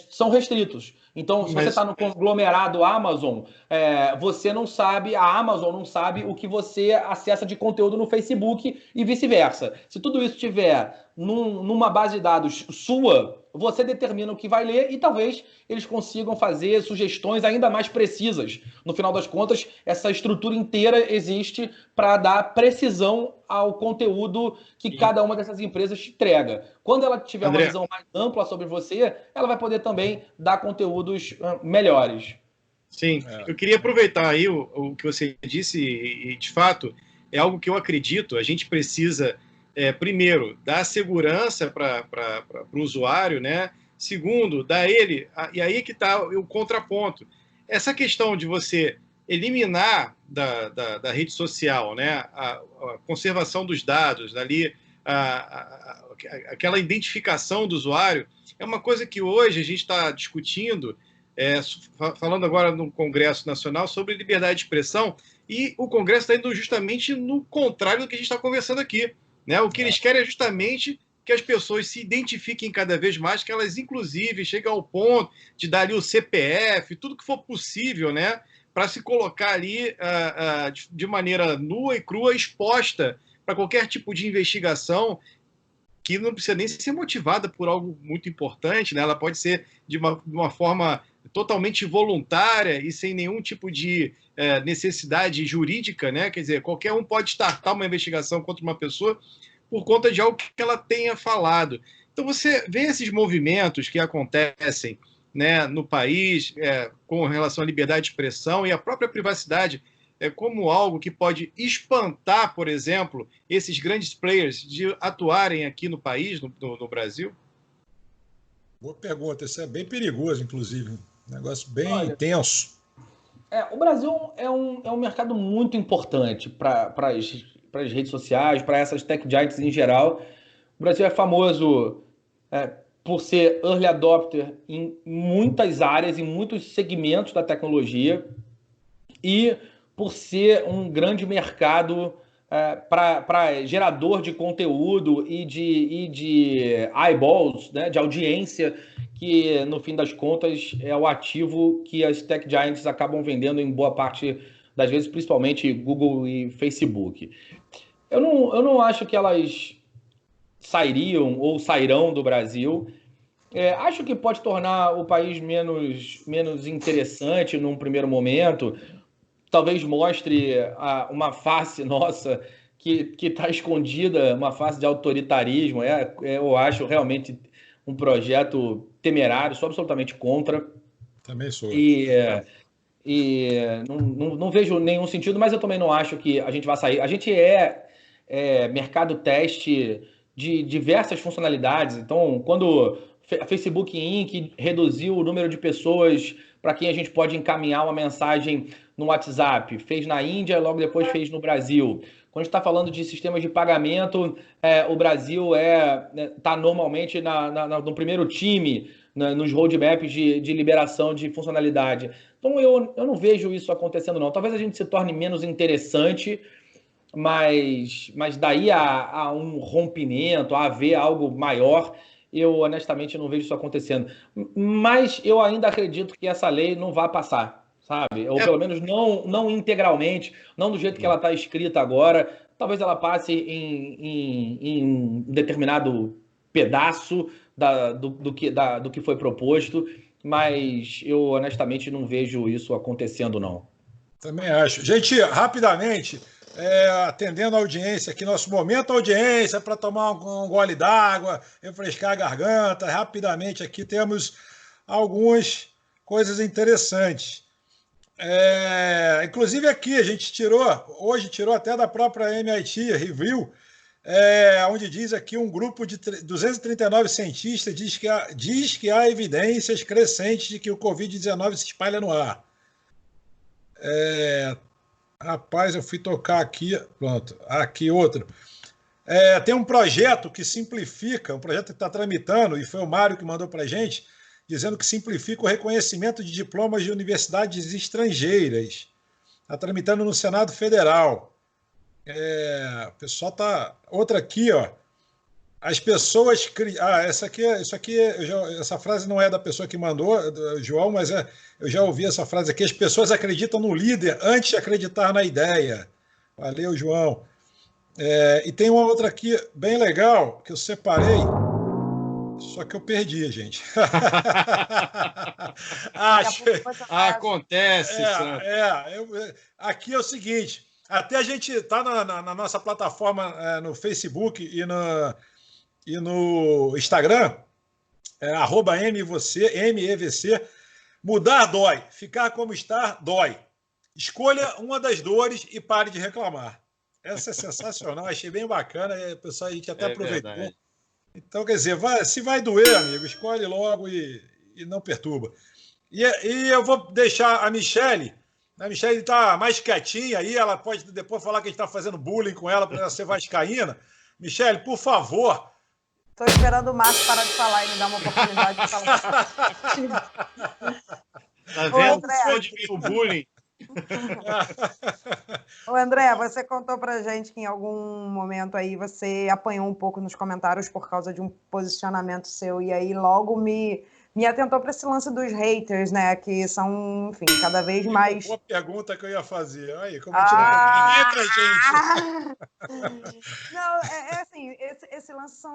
são restritos. Então, se você está no conglomerado Amazon, a Amazon não sabe o que você acessa de conteúdo no Facebook e vice-versa. Se tudo isso estiver numa base de dados sua, você determina o que vai ler e talvez eles consigam fazer sugestões ainda mais precisas. No final das contas, essa estrutura inteira existe para dar precisão ao conteúdo que cada uma dessas empresas te entrega. Quando ela tiver uma visão mais ampla sobre você, ela vai poder também dar conteúdos melhores. Sim, eu queria aproveitar aí o que você disse e, de fato, é algo que eu acredito, a gente precisa primeiro, dar segurança para o usuário, né? Segundo, dar ele... E aí que está o contraponto. Essa questão de você eliminar da rede social, né, a conservação dos dados, ali, aquela identificação do usuário, é uma coisa que hoje a gente está discutindo, falando agora no Congresso Nacional sobre liberdade de expressão, e o Congresso está indo justamente no contrário do que a gente está conversando aqui. Né? O que eles querem é justamente que as pessoas se identifiquem cada vez mais, que elas, inclusive, cheguem ao ponto de dar ali o CPF, tudo que for possível, né? Para se colocar ali de maneira nua e crua, exposta para qualquer tipo de investigação, que não precisa nem ser motivada por algo muito importante, né? Ela pode ser de uma forma totalmente voluntária e sem nenhum tipo de necessidade jurídica, né? Quer dizer, qualquer um pode startar uma investigação contra uma pessoa por conta de algo que ela tenha falado. Então, você vê esses movimentos que acontecem, né, no país com relação à liberdade de expressão e à própria privacidade como algo que pode espantar, por exemplo, esses grandes players de atuarem aqui no país, no Brasil? Boa pergunta. Isso é bem perigoso, inclusive. Um negócio bem intenso. O Brasil é um mercado muito importante para as redes sociais, para essas tech giants em geral. O Brasil é famoso por ser early adopter em muitas áreas, em muitos segmentos da tecnologia, e por ser um grande mercado para gerador de conteúdo e de eyeballs, né, de audiência, que no fim das contas é o ativo que as tech giants acabam vendendo em boa parte das vezes, principalmente Google e Facebook. Eu não acho que elas sairiam ou sairão do Brasil. Acho que pode tornar o país menos interessante num primeiro momento. Talvez mostre uma face nossa que está escondida, uma face de autoritarismo. Eu acho realmente um projeto temerário, sou absolutamente contra. Também sou. E não vejo nenhum sentido, mas eu também não acho que a gente vai sair. A gente é mercado teste de diversas funcionalidades. Então, quando a Facebook Inc. reduziu o número de pessoas para quem a gente pode encaminhar uma mensagem no WhatsApp, fez na Índia, logo depois fez no Brasil. Quando a gente está falando de sistemas de pagamento, o Brasil está normalmente no primeiro time, nos roadmaps de liberação de funcionalidade. Então, eu não vejo isso acontecendo, não. Talvez a gente se torne menos interessante, mas daí a um rompimento, a haver algo maior, eu honestamente não vejo isso acontecendo. Mas eu ainda acredito que essa lei não vai passar, sabe? Ou pelo menos não integralmente, não do jeito que ela está escrita agora. Talvez ela passe em um determinado pedaço do que foi proposto, mas eu honestamente não vejo isso acontecendo, não. Também acho. Gente, rapidamente, atendendo a audiência aqui, nosso momento audiência para tomar um gole d'água, refrescar a garganta. Rapidamente aqui temos algumas coisas interessantes. Inclusive aqui a gente hoje tirou até da própria MIT Review, onde diz aqui um grupo de 239 cientistas diz que há evidências crescentes de que o Covid-19 se espalha no ar. Rapaz, eu fui tocar aqui, pronto, aqui outro. Tem um projeto que simplifica, um projeto que está tramitando, e foi o Mário que mandou para a gente, dizendo que simplifica o reconhecimento de diplomas de universidades estrangeiras. Está tramitando no Senado Federal. O pessoal está... Outra aqui, ó. As pessoas... essa frase não é da pessoa que mandou, do João, mas eu já ouvi essa frase aqui. As pessoas acreditam no líder antes de acreditar na ideia. Valeu, João. E tem uma outra aqui bem legal que eu separei, só que eu perdi, gente. Acontece. Aqui é o seguinte, até a gente está na nossa plataforma no Facebook e no Instagram, @MEVC, mudar dói, ficar como está dói. Escolha uma das dores e pare de reclamar. Essa é sensacional, achei bem bacana, pessoal, a gente até aproveitou. Verdade. Então, quer dizer, se vai doer, amigo, escolhe logo e não perturba. E eu vou deixar a Michelle está mais quietinha aí, ela pode depois falar que a gente está fazendo bullying com ela para ela ser vascaína. Michelle, por favor. Estou esperando o Márcio parar de falar e me dar uma oportunidade de falar. Tá vendo? Pode vir o bullying. Ô, André, você contou pra gente que em algum momento aí você apanhou um pouco nos comentários por causa de um posicionamento seu, e aí logo me atentou para esse lance dos haters, né? Que são, enfim, cada vez mais. Boa pergunta que eu ia fazer. Aí, como a gente Não, assim, esse lance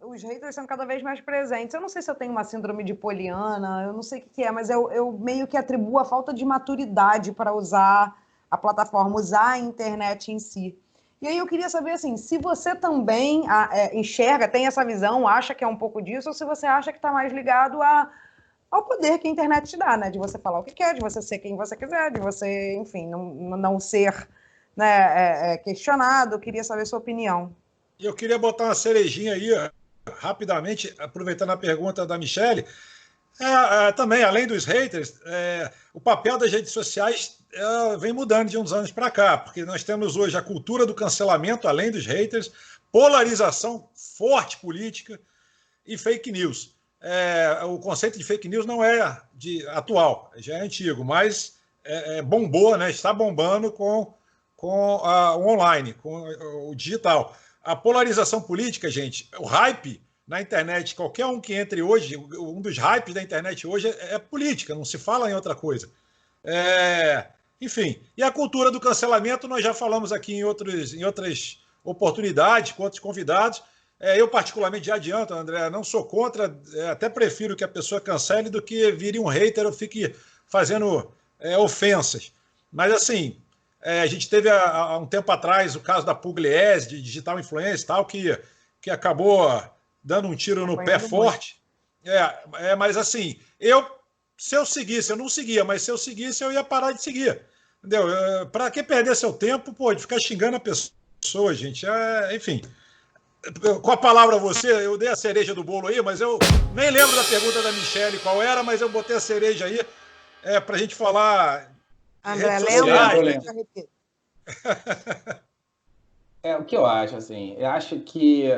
os haters são cada vez mais presentes. Eu não sei se eu tenho uma síndrome de poliana, eu não sei o que é, mas eu meio que atribuo a falta de maturidade para usar a plataforma, usar a internet em si. E aí eu queria saber, assim, se você também enxerga, tem essa visão, acha que é um pouco disso, ou se você acha que está mais ligado ao poder que a internet te dá, né? De você falar o que quer, de você ser quem você quiser, de você, enfim, não ser, né, questionado. Eu queria saber sua opinião. Eu queria botar uma cerejinha aí, rapidamente, aproveitando a pergunta da Michelle. Também, além dos haters, o papel das redes sociais vem mudando de uns anos para cá, porque nós temos hoje a cultura do cancelamento, além dos haters, polarização forte política e fake news. O conceito de fake news não é atual, já é antigo, mas bombou, né? Está bombando com o online, com o digital. A polarização política, gente, o hype na internet, qualquer um que entre hoje, um dos hypes da internet hoje é política, não se fala em outra coisa. Enfim, e a cultura do cancelamento, nós já falamos aqui em outras oportunidades, com outros convidados. Eu, particularmente, já adianto, André, não sou contra, até prefiro que a pessoa cancele do que vire um hater ou fique fazendo ofensas. Mas, assim, a gente teve há um tempo atrás o caso da Pugliese, de digital influencer e tal, que acabou dando um tiro no pé forte. Mas, assim, se eu seguisse, eu não seguia, mas se eu seguisse, eu ia parar de seguir. Entendeu? Para que perder seu tempo, de ficar xingando a pessoa, gente? Enfim. Com a palavra você, eu dei a cereja do bolo aí, mas eu nem lembro da pergunta da Michelle qual era, mas eu botei a cereja aí para a gente falar. André, lembra? O que eu acho, assim, eu acho que.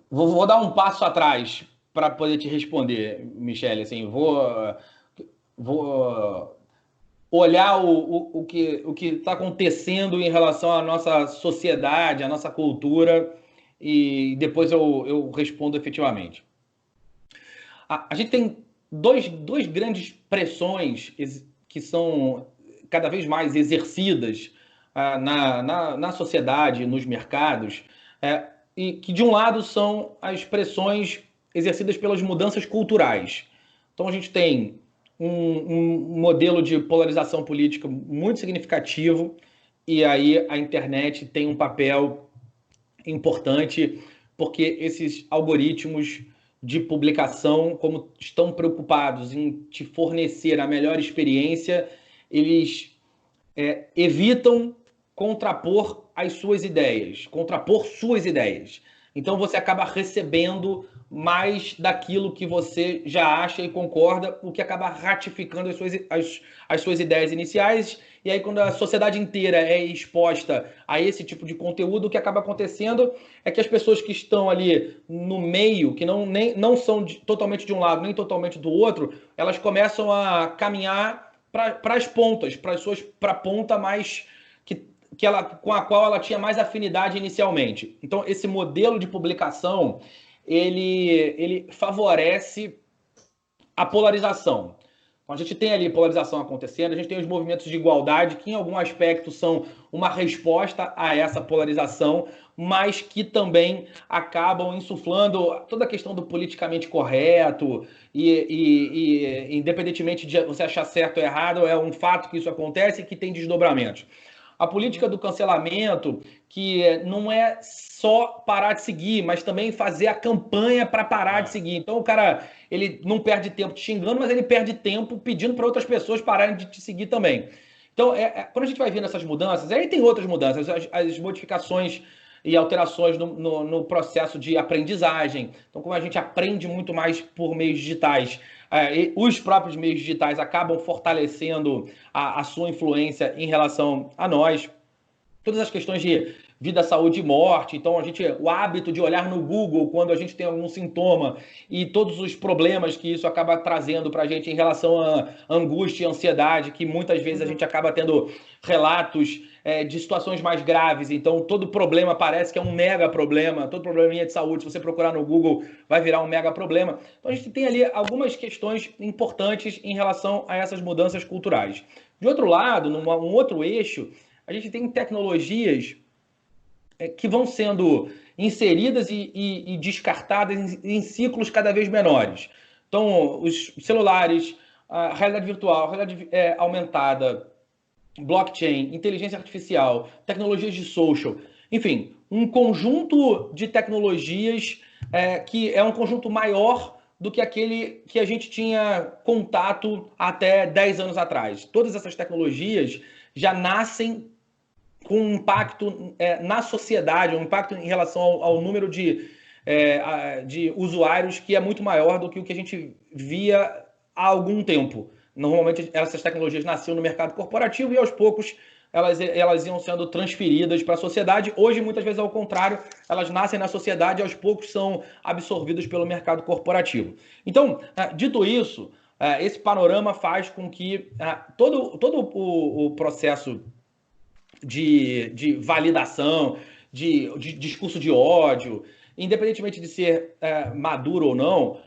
Vou dar um passo atrás para poder te responder, Michelle. Assim, vou olhar o que está acontecendo em relação à nossa sociedade, à nossa cultura, e depois eu respondo efetivamente. A gente tem dois grandes pressões que são cada vez mais exercidas na sociedade, nos mercados, e que, de um lado, são as pressões exercidas pelas mudanças culturais. Então, a gente tem um modelo de polarização política muito significativo, e aí a internet tem um papel importante, porque esses algoritmos de publicação, como estão preocupados em te fornecer a melhor experiência, eles evitam contrapor suas ideias. Então você acaba recebendo mais daquilo que você já acha e concorda, o que acaba ratificando as suas ideias iniciais. E aí, quando a sociedade inteira é exposta a esse tipo de conteúdo, o que acaba acontecendo é que as pessoas que estão ali no meio, que não são totalmente de um lado nem totalmente do outro, elas começam a caminhar para as pontas, para a ponta mais com a qual ela tinha mais afinidade inicialmente. Então, esse modelo de publicação, ele favorece a polarização. Então, a gente tem ali polarização acontecendo, a gente tem os movimentos de igualdade, que em algum aspecto são uma resposta a essa polarização, mas que também acabam insuflando toda a questão do politicamente correto, e independentemente de você achar certo ou errado, é um fato que isso acontece e que tem desdobramentos. A política do cancelamento, que não é só parar de seguir, mas também fazer a campanha para parar de seguir. Então o cara, ele não perde tempo te xingando, mas ele perde tempo pedindo para outras pessoas pararem de te seguir também. Então Então, quando a gente vai vendo essas mudanças, aí tem outras mudanças, as modificações e alterações no processo de aprendizagem. Então, como a gente aprende muito mais por meios digitais, os próprios meios digitais acabam fortalecendo a sua influência em relação a nós. Todas as questões de vida, saúde e morte. Então, o hábito de olhar no Google quando a gente tem algum sintoma e todos os problemas que isso acaba trazendo para a gente em relação a angústia e ansiedade, que muitas vezes a gente acaba tendo relatos de situações mais graves. Então, todo problema parece que é um mega problema. Todo probleminha de saúde, se você procurar no Google, vai virar um mega problema. Então, a gente tem ali algumas questões importantes em relação a essas mudanças culturais. De outro lado, num outro eixo, a gente tem tecnologias que vão sendo inseridas e descartadas em ciclos cada vez menores. Então, os celulares, a realidade virtual, a realidade aumentada, blockchain, inteligência artificial, tecnologias de social, enfim, um conjunto de tecnologias que é um conjunto maior do que aquele que a gente tinha contato até 10 anos atrás. Todas essas tecnologias já nascem com um impacto na sociedade, um impacto em relação ao número de usuários que é muito maior do que o que a gente via há algum tempo. Normalmente, essas tecnologias nasciam no mercado corporativo e, aos poucos, elas iam sendo transferidas para a sociedade. Hoje, muitas vezes, ao contrário, elas nascem na sociedade e, aos poucos, são absorvidas pelo mercado corporativo. Então, dito isso, esse panorama faz com que todo o processo de validação, de discurso de ódio, independentemente de ser maduro ou não,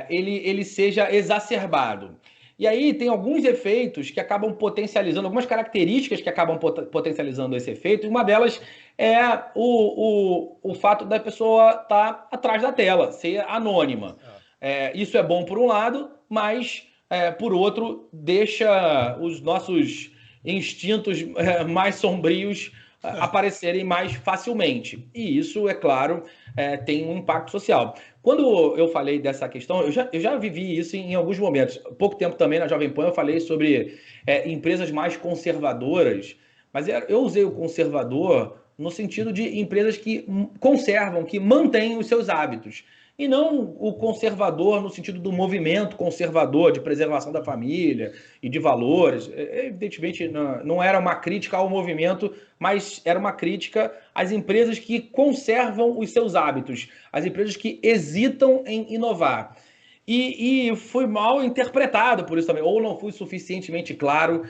ele seja exacerbado. E aí tem alguns efeitos que acabam potencializando, algumas características que acabam potencializando esse efeito, e uma delas é o fato da pessoa estar atrás da tela, ser anônima. Isso é bom por um lado, mas, por outro, deixa os nossos instintos mais sombrios aparecerem mais facilmente. E isso, é claro, tem um impacto social. Quando eu falei dessa questão, eu já vivi isso em alguns momentos. Há pouco tempo também na Jovem Pan eu falei sobre empresas mais conservadoras, mas eu usei o conservador no sentido de empresas que conservam, que mantêm os seus hábitos. E não o conservador no sentido do movimento conservador de preservação da família e de valores. Evidentemente, não era uma crítica ao movimento, mas era uma crítica às empresas que conservam os seus hábitos, às empresas que hesitam em inovar. E fui mal interpretado por isso também, ou não fui suficientemente claro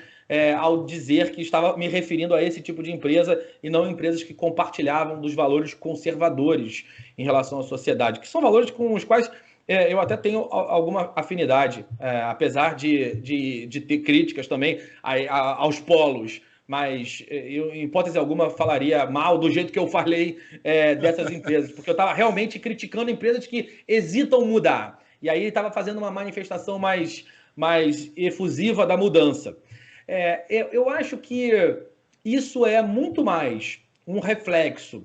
ao dizer que estava me referindo a esse tipo de empresa e não empresas que compartilhavam dos valores conservadores em relação à sociedade, que são valores com os quais eu até tenho alguma afinidade, apesar de ter críticas também aos polos, mas eu, em hipótese alguma, falaria mal do jeito que eu falei dessas empresas, porque eu estava realmente criticando empresas que hesitam mudar. E aí estava fazendo uma manifestação mais efusiva da mudança. Eu acho que isso é muito mais um reflexo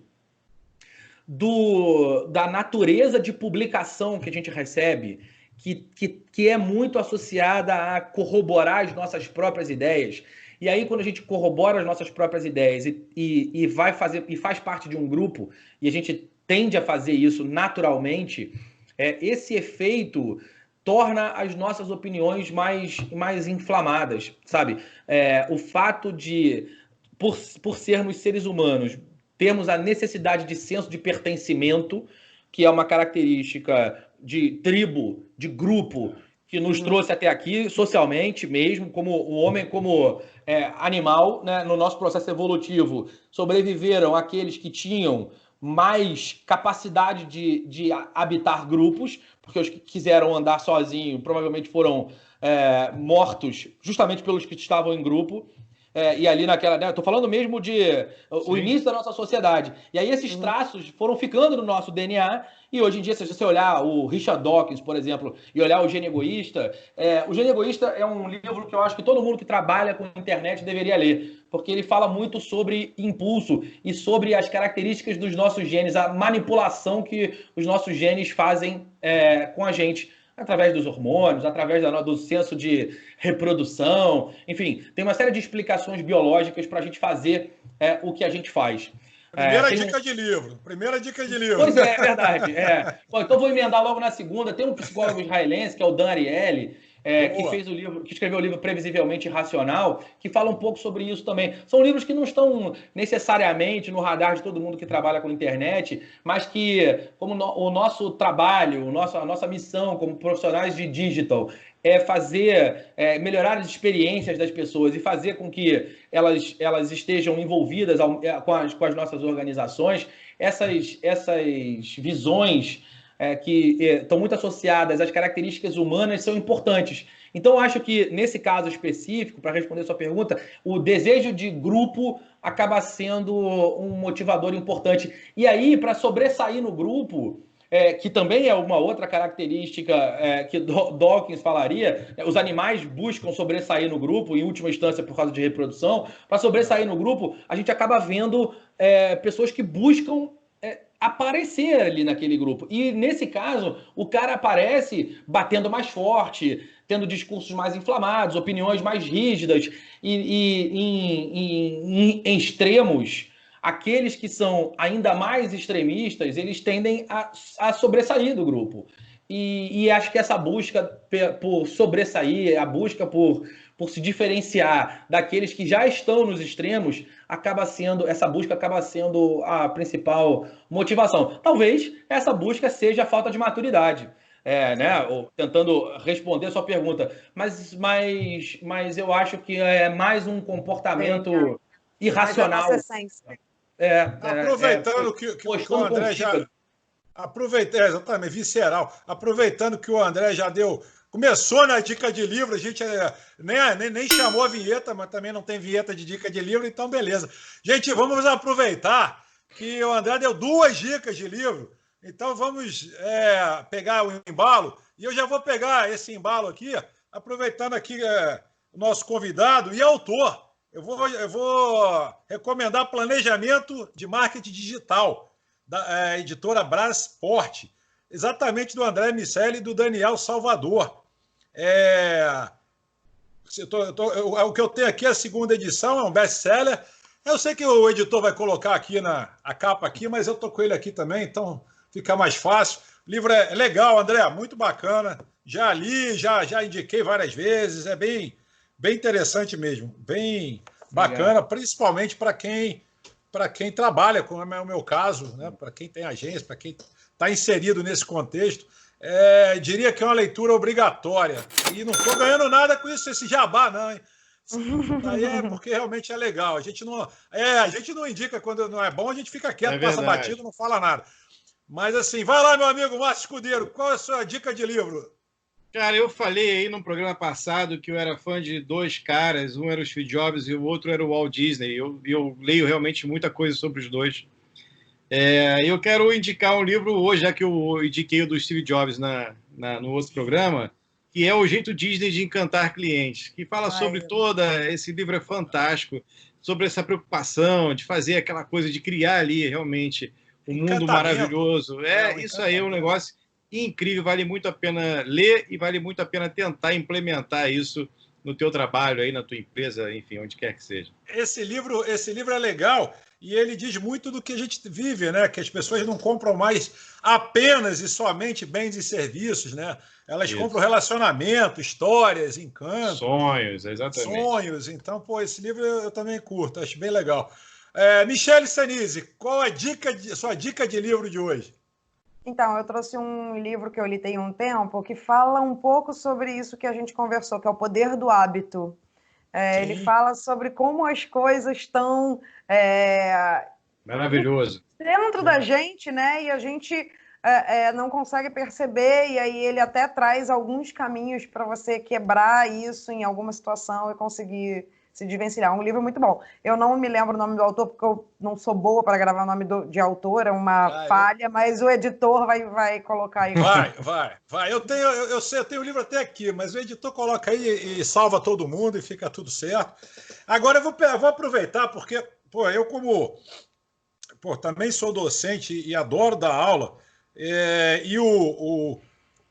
da natureza de publicação que a gente recebe, que é muito associada a corroborar as nossas próprias ideias. E aí, quando a gente corrobora as nossas próprias ideias e faz parte de um grupo, e a gente tende a fazer isso naturalmente, esse efeito torna as nossas opiniões mais inflamadas, sabe? O fato de, por sermos seres humanos, termos a necessidade de senso de pertencimento, que é uma característica de tribo, de grupo, que nos trouxe até aqui, socialmente mesmo, como o homem como animal, né? No nosso processo evolutivo, sobreviveram aqueles que tinham mais capacidade de habitar grupos, porque os que quiseram andar sozinhos provavelmente foram mortos justamente pelos que estavam em grupo. E ali naquela... Né, eu tô falando mesmo o início da nossa sociedade. E aí esses traços foram ficando no nosso DNA, e hoje em dia, se você olhar o Richard Dawkins, por exemplo, e olhar o Gênio Egoísta, o Gênio Egoísta é um livro que eu acho que todo mundo que trabalha com internet deveria ler, porque ele fala muito sobre impulso e sobre as características dos nossos genes, a manipulação que os nossos genes fazem com a gente através dos hormônios, através do senso de reprodução, enfim, tem uma série de explicações biológicas para a gente fazer o que a gente faz. Primeira dica de livro. Primeira dica de livro. Pois é verdade. Bom, então vou emendar logo na segunda. Tem um psicólogo israelense, que é o Dan Ariely, que fez o livro, que escreveu o livro Previsivelmente Irracional, que fala um pouco sobre isso também. São livros que não estão necessariamente no radar de todo mundo que trabalha com internet, mas que, como o nosso trabalho, a nossa missão como profissionais de digital é fazer, melhorar as experiências das pessoas e fazer com que elas estejam envolvidas com as nossas organizações, essas visões que estão muito associadas às características humanas são importantes. Então, eu acho que, nesse caso específico, para responder a sua pergunta, o desejo de grupo acaba sendo um motivador importante. E aí, para sobressair no grupo, que também é uma outra característica que Dawkins falaria, os animais buscam sobressair no grupo, em última instância por causa de reprodução. Para sobressair no grupo, a gente acaba vendo pessoas que buscam aparecer ali naquele grupo. E, nesse caso, o cara aparece batendo mais forte, tendo discursos mais inflamados, opiniões mais rígidas, e em extremos, aqueles que são ainda mais extremistas, eles tendem a sobressair do grupo. E acho que essa busca por sobressair, a busca por se diferenciar daqueles que já estão nos extremos, essa busca acaba sendo a principal motivação. Talvez essa busca seja a falta de maturidade, né? Tentando responder a sua pergunta. Mas eu acho que é mais um comportamento irracional. Aproveitando que o André já... exatamente, visceral. Aproveitando que o André já começou na dica de livro, a gente nem chamou a vinheta, mas também não tem vinheta de dica de livro, então beleza. Gente, vamos aproveitar que o André deu 2 dicas de livro, então vamos pegar o embalo, e eu já vou pegar esse embalo aqui, aproveitando aqui o nosso convidado e autor. Eu vou recomendar Planejamento de Marketing Digital, da editora Brasport, exatamente do André Miceli e do Daniel Salvador. O que eu tenho aqui é a 2ª edição, é um best-seller. Eu sei que o editor vai colocar aqui a capa aqui, mas eu estou com ele aqui também, então fica mais fácil. O livro é legal, André, muito bacana. Já li, já indiquei várias vezes, é bem interessante mesmo, bem bacana, principalmente para quem trabalha, como é o meu caso, né? Para quem tem agência, para quem está inserido nesse contexto, diria que é uma leitura obrigatória. E não estou ganhando nada com isso, esse jabá, não, hein? Aí é porque realmente é legal. A gente não indica quando não é bom, a gente fica quieto, passa batido, não fala nada. Mas assim, vai lá, meu amigo Márcio Escudeiro, qual é a sua dica de livro? Cara, eu falei aí no programa passado que eu era fã de 2 caras, um era o Steve Jobs e o outro era o Walt Disney. Eu leio realmente muita coisa sobre os dois. Eu quero indicar um livro hoje, já que eu indiquei o do Steve Jobs no outro programa, que é O Jeito Disney de Encantar Clientes, que fala sobre esse livro é fantástico, sobre essa preocupação de fazer aquela coisa, de criar ali realmente um mundo maravilhoso. Isso aí é um negócio incrível, vale muito a pena ler e vale muito a pena tentar implementar isso no teu trabalho, aí na tua empresa, enfim, onde quer que seja. Esse livro é legal e ele diz muito do que a gente vive, né? Que as pessoas não compram mais apenas e somente bens e serviços, né? Elas compram relacionamento, histórias, encanto. Sonhos, exatamente. Sonhos. Então, esse livro eu também curto, acho bem legal. Michele Sanise, qual é a sua dica de livro de hoje? Então, eu trouxe um livro que eu li tem um tempo que fala um pouco sobre isso que a gente conversou, que é O Poder do Hábito. Ele fala sobre como as coisas estão maravilhoso dentro da gente, né? E a gente não consegue perceber, e aí ele até traz alguns caminhos para você quebrar isso em alguma situação e conseguir se desvencilhar. Um livro muito bom. Eu não me lembro o nome do autor, porque eu não sou boa para gravar o nome de autor, é uma falha, mas o editor vai colocar aí. Vai. Eu tenho o livro até aqui, mas o editor coloca aí e salva todo mundo e fica tudo certo. Agora eu vou aproveitar, porque eu também sou docente e adoro dar aula, e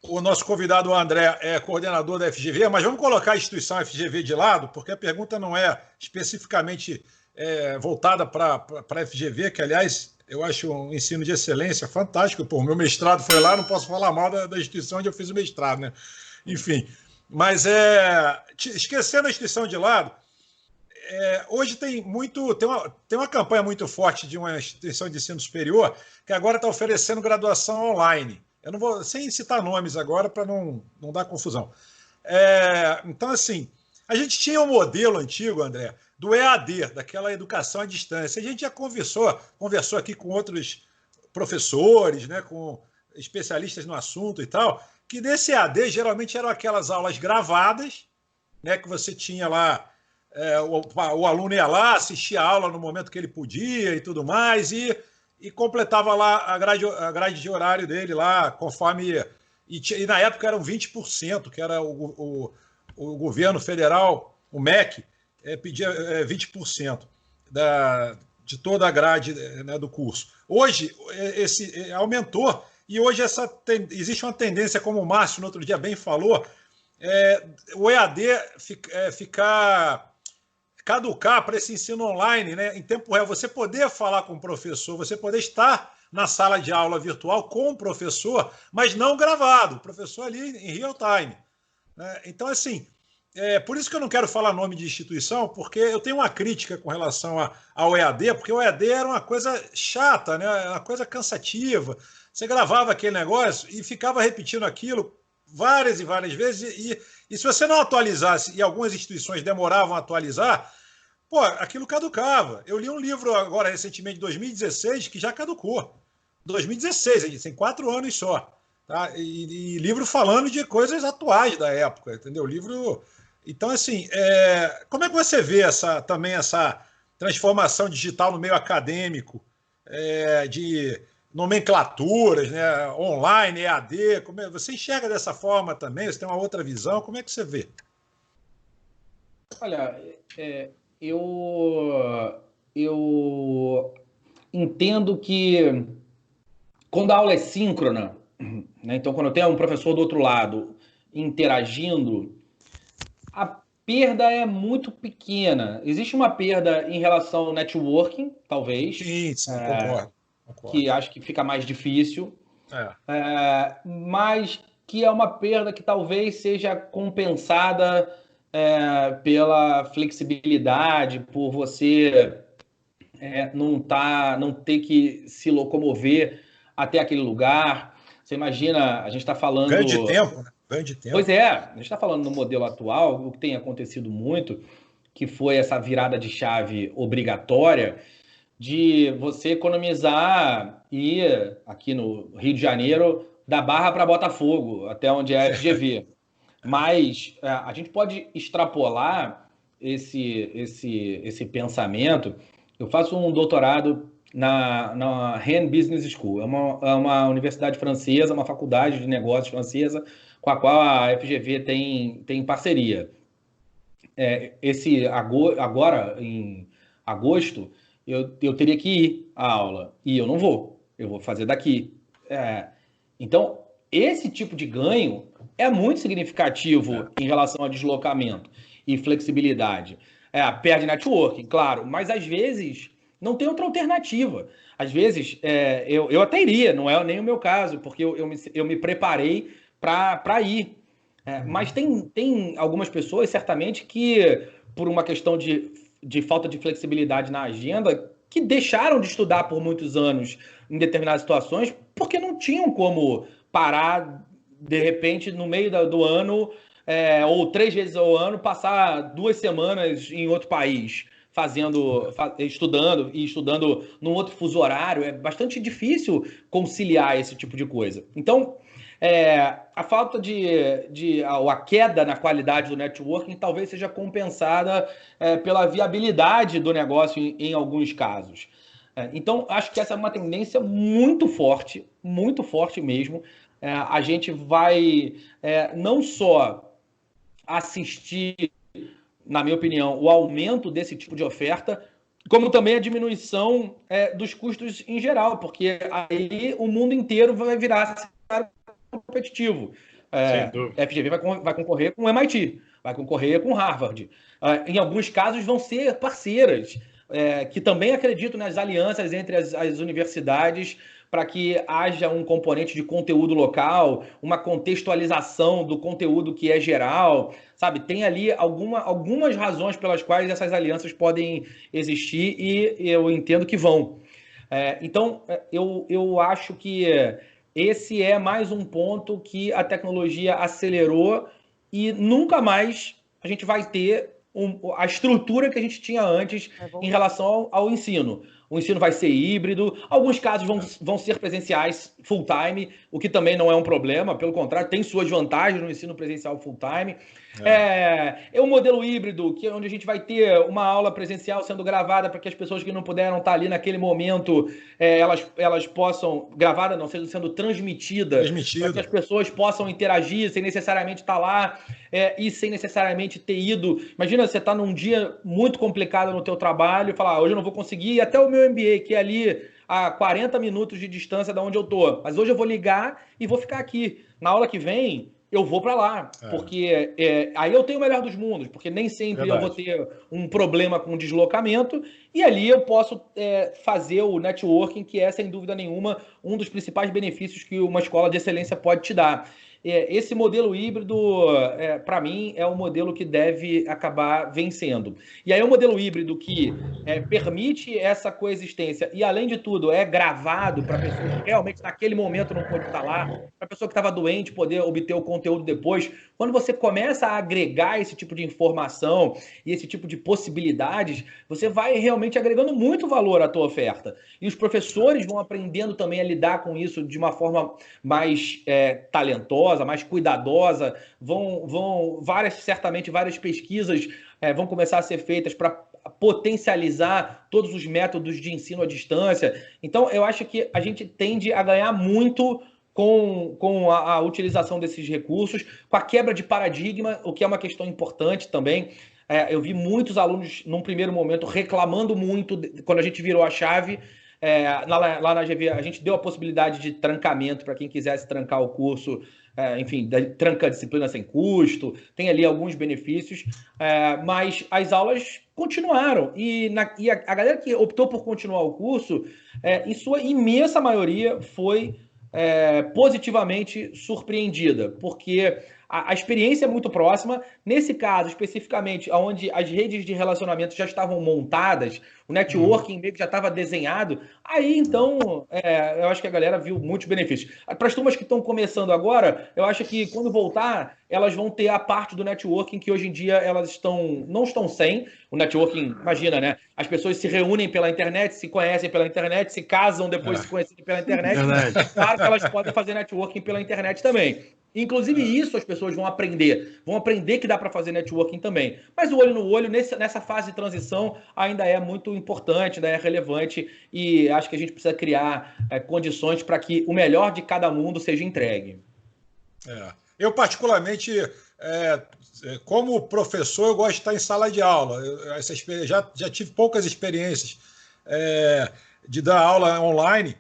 O nosso convidado, o André, é coordenador da FGV, mas vamos colocar a instituição FGV de lado, porque a pergunta não é especificamente voltada para a FGV, que, aliás, eu acho um ensino de excelência fantástico. Pô, o meu mestrado foi lá, não posso falar mal da instituição onde eu fiz o mestrado, né? Enfim, mas esquecendo a instituição de lado, hoje tem uma campanha muito forte de uma instituição de ensino superior que agora está oferecendo graduação online. Eu não vou, sem citar nomes agora, para não dar confusão. Então, assim, a gente tinha um modelo antigo, André, do EAD, daquela educação à distância. A gente já conversou aqui com outros professores, né, com especialistas no assunto e tal, que nesse EAD geralmente eram aquelas aulas gravadas, né, que você tinha lá, o aluno ia lá, assistia a aula no momento que ele podia e tudo mais, e completava lá a grade de horário dele lá, conforme... E na época eram 20%, que era o governo federal, o MEC, pedia 20% de toda a grade, né, do curso. Hoje, aumentou, e hoje existe uma tendência, como o Márcio no outro dia bem falou, o EAD caducar para esse ensino online, né, em tempo real, você poder falar com o professor, você poder estar na sala de aula virtual com o professor, mas não gravado, o professor ali em real time, né? Então, assim, por isso que eu não quero falar nome de instituição, porque eu tenho uma crítica com relação ao EAD, porque o EAD era uma coisa chata, né, uma coisa cansativa. Você gravava aquele negócio e ficava repetindo aquilo várias e várias vezes, e se você não atualizasse, e algumas instituições demoravam a atualizar, pô, aquilo caducava. Eu li um livro agora, recentemente, de 2016, que já caducou. 2016, a gente tem 4 anos só. Tá? E livro falando de coisas atuais da época, entendeu? Livro... Então, assim, como é que você vê também essa transformação digital no meio acadêmico, de nomenclaturas, né, online, EAD, você enxerga dessa forma também? Você tem uma outra visão? Como é que você vê? Olha, eu entendo que quando a aula é síncrona, né, então quando eu tenho um professor do outro lado interagindo, a perda é muito pequena. Existe uma perda em relação ao networking, talvez. Sim, concordo. Que acho que fica mais difícil, mas que é uma perda que talvez seja compensada pela flexibilidade, por você não ter que se locomover até aquele lugar. Você imagina, a gente está falando... Ganho de tempo, né? Ganho de tempo. Pois é, a gente está falando no modelo atual, o que tem acontecido muito, que foi essa virada de chave obrigatória, de você economizar e ir aqui no Rio de Janeiro da Barra para Botafogo, até onde é a FGV. Mas a gente pode extrapolar esse pensamento. Eu faço um doutorado na Rennes Business School. É uma universidade francesa, uma faculdade de negócios francesa, com a qual a FGV tem parceria. Agora, em agosto, eu teria que ir à aula, e eu não vou, eu vou fazer daqui. Então, esse tipo de ganho é muito significativo em relação ao deslocamento e flexibilidade. Perde networking, claro, mas às vezes não tem outra alternativa. Às vezes, eu até iria, não é nem o meu caso, porque eu me preparei para ir. Mas tem algumas pessoas, certamente, que, por uma questão de falta de flexibilidade na agenda, que deixaram de estudar por muitos anos em determinadas situações, porque não tinham como parar, de repente, no meio do ano, ou 3 vezes ao ano, passar 2 semanas em outro país, estudando num outro fuso horário. É bastante difícil conciliar esse tipo de coisa. Então, a falta a queda na qualidade do networking talvez seja compensada pela viabilidade do negócio em alguns casos. Então, acho que essa é uma tendência muito forte mesmo. A gente vai não só assistir, na minha opinião, o aumento desse tipo de oferta, como também a diminuição dos custos em geral, porque aí o mundo inteiro vai virar competitivo. Sem dúvida. FGV vai concorrer com o MIT, vai concorrer com Harvard. Em alguns casos vão ser parceiras, que também acreditam nas alianças entre as universidades para que haja um componente de conteúdo local, uma contextualização do conteúdo que é geral, sabe? Tem ali algumas razões pelas quais essas alianças podem existir e eu entendo que vão. Então, eu acho que esse é mais um ponto que a tecnologia acelerou e nunca mais a gente vai ter a estrutura que a gente tinha antes em relação ao ensino. O ensino vai ser híbrido, alguns casos vão ser presenciais full-time, o que também não é um problema, pelo contrário, tem suas vantagens no ensino presencial full-time. É um modelo híbrido, onde a gente vai ter uma aula presencial sendo gravada para que as pessoas que não puderam estar ali naquele momento, elas possam, gravada não, sendo transmitidas, para que as pessoas possam interagir sem necessariamente estar lá e sem necessariamente ter ido. Imagina, você está num dia muito complicado no teu trabalho e falar, hoje eu não vou conseguir ir até o meu MBA, que é ali a 40 minutos de distância de onde eu estou. Mas hoje eu vou ligar e vou ficar aqui. Na aula que vem, eu vou para lá, porque aí eu tenho o melhor dos mundos, porque nem sempre eu vou ter um problema com deslocamento, e ali eu posso fazer o networking, que é, sem dúvida nenhuma, um dos principais benefícios que uma escola de excelência pode te dar. Esse modelo híbrido, para mim, é o modelo que deve acabar vencendo. E aí é um modelo híbrido que permite essa coexistência e, além de tudo, é gravado para a pessoa que realmente naquele momento não pôde estar lá, para a pessoa que estava doente poder obter o conteúdo depois. Quando você começa a agregar esse tipo de informação e esse tipo de possibilidades, você vai realmente agregando muito valor à tua oferta. E os professores vão aprendendo também a lidar com isso de uma forma mais talentosa, mais cuidadosa, certamente várias pesquisas vão começar a ser feitas para potencializar todos os métodos de ensino à distância. Então, eu acho que a gente tende a ganhar muito com a utilização desses recursos, com a quebra de paradigma, o que é uma questão importante também. Eu vi muitos alunos, num primeiro momento, reclamando muito quando a gente virou a chave. Lá na GV, a gente deu a possibilidade de trancamento para quem quisesse trancar o curso, enfim, tranca a disciplina sem custo, tem ali alguns benefícios, mas as aulas continuaram. E a galera que optou por continuar o curso, em sua imensa maioria, foi positivamente surpreendida, porque a experiência é muito próxima. Nesse caso, especificamente, onde as redes de relacionamento já estavam montadas, o networking meio que já estava desenhado, aí então eu acho que a galera viu muitos benefícios. Para as turmas que estão começando agora, eu acho que quando voltar, elas vão ter a parte do networking que hoje em dia elas não estão sem. O networking, imagina, né? As pessoas se reúnem pela internet, se conhecem pela internet, se casam depois de se conhecerem pela internet. Claro que elas podem fazer networking pela internet também. Inclusive isso as pessoas vão aprender que dá para fazer networking também. Mas o olho no olho, nessa fase de transição, ainda é muito importante, né? É relevante, e acho que a gente precisa criar condições para que o melhor de cada mundo seja entregue. Eu, particularmente, como professor, eu gosto de estar em sala de aula. Já tive poucas experiências de dar aula online,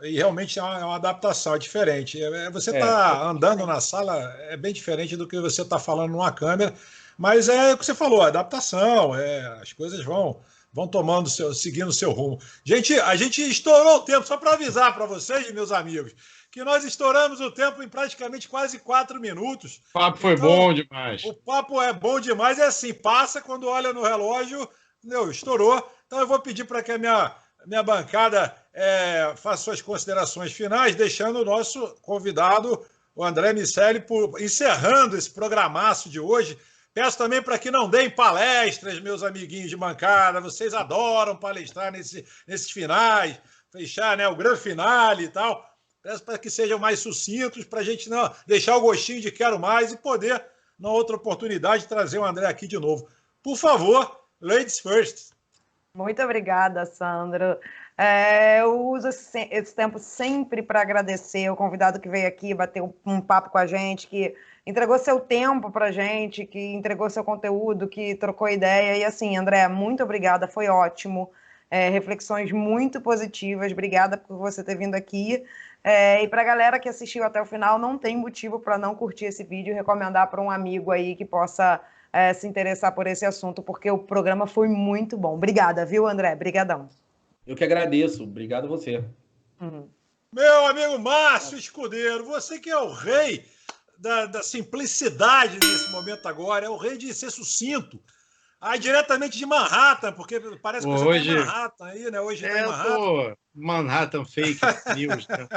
e realmente é uma adaptação, é diferente. Você está andando na sala, é bem diferente do que você está falando numa câmera, mas é o que você falou, a adaptação, as coisas vão seguindo o seu rumo. A gente estourou o tempo, só para avisar para vocês, meus amigos, que nós estouramos o tempo em praticamente quase 4 minutos. O papo foi bom demais. O papo é bom demais, assim, passa quando olha no relógio, estourou. Então eu vou pedir para que a minha bancada faça suas considerações finais, deixando o nosso convidado, o André Miceli, encerrando esse programaço de hoje. Peço também para que não deem palestras, meus amiguinhos de bancada, vocês adoram palestrar nesses finais, fechar, né, o grande finale e tal. Peço para que sejam mais sucintos, para a gente não deixar o gostinho de quero mais e poder, na outra oportunidade, trazer o André aqui de novo. Por favor, ladies first. Muito obrigada, Sandro. Eu uso esse tempo sempre para agradecer o convidado que veio aqui bater um papo com a gente, que entregou seu tempo para a gente, que entregou seu conteúdo, que trocou ideia. E assim, André, muito obrigada, foi ótimo. Reflexões muito positivas. Obrigada por você ter vindo aqui. E para a galera que assistiu até o final, não tem motivo para não curtir esse vídeo e recomendar para um amigo aí que possa se interessar por esse assunto, porque o programa foi muito bom. Obrigada, viu, André? Brigadão. Eu que agradeço. Obrigado a você. Meu amigo Márcio Escudeiro, você que é o rei da simplicidade nesse momento agora, é o rei de ser sucinto. Aí, diretamente de Manhattan, porque parece que você está em Manhattan aí, né? Hoje está em Manhattan. Manhattan fake news, né?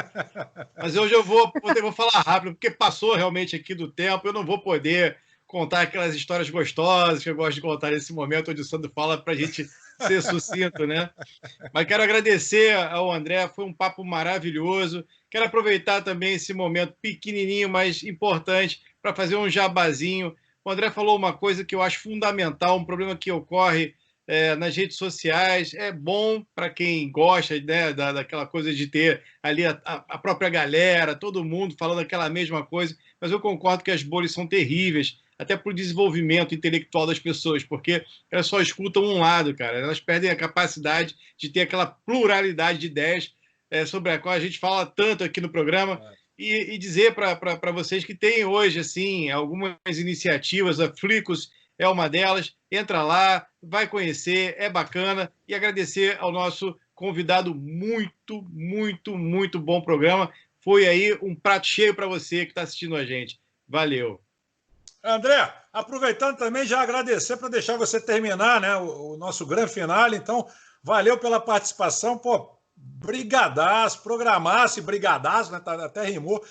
Mas hoje eu vou falar rápido, porque passou realmente aqui do tempo, eu não vou poder contar aquelas histórias gostosas que eu gosto de contar nesse momento onde o Sandro fala para a gente ser sucinto, né? Mas quero agradecer ao André, foi um papo maravilhoso. Quero aproveitar também esse momento pequenininho, mas importante, para fazer um jabazinho. O André falou uma coisa que eu acho fundamental, um problema que ocorre nas redes sociais. É bom para quem gosta, né, daquela coisa de ter ali a própria galera, todo mundo falando aquela mesma coisa, mas eu concordo que as bolhas são terríveis, até para o desenvolvimento intelectual das pessoas, porque elas só escutam um lado, cara. Elas perdem a capacidade de ter aquela pluralidade de ideias sobre a qual a gente fala tanto aqui no programa. E dizer para vocês que tem hoje assim, algumas iniciativas, a Flicus é uma delas, entra lá, vai conhecer, é bacana, e agradecer ao nosso convidado, muito, muito, muito bom programa. Foi aí um prato cheio para você que está assistindo a gente. Valeu. André, aproveitando também, já agradecer para deixar você terminar, né, o nosso grande finale. Então, valeu pela participação, pô. Brigadaço, programaço e brigadaço, né? Até rimou.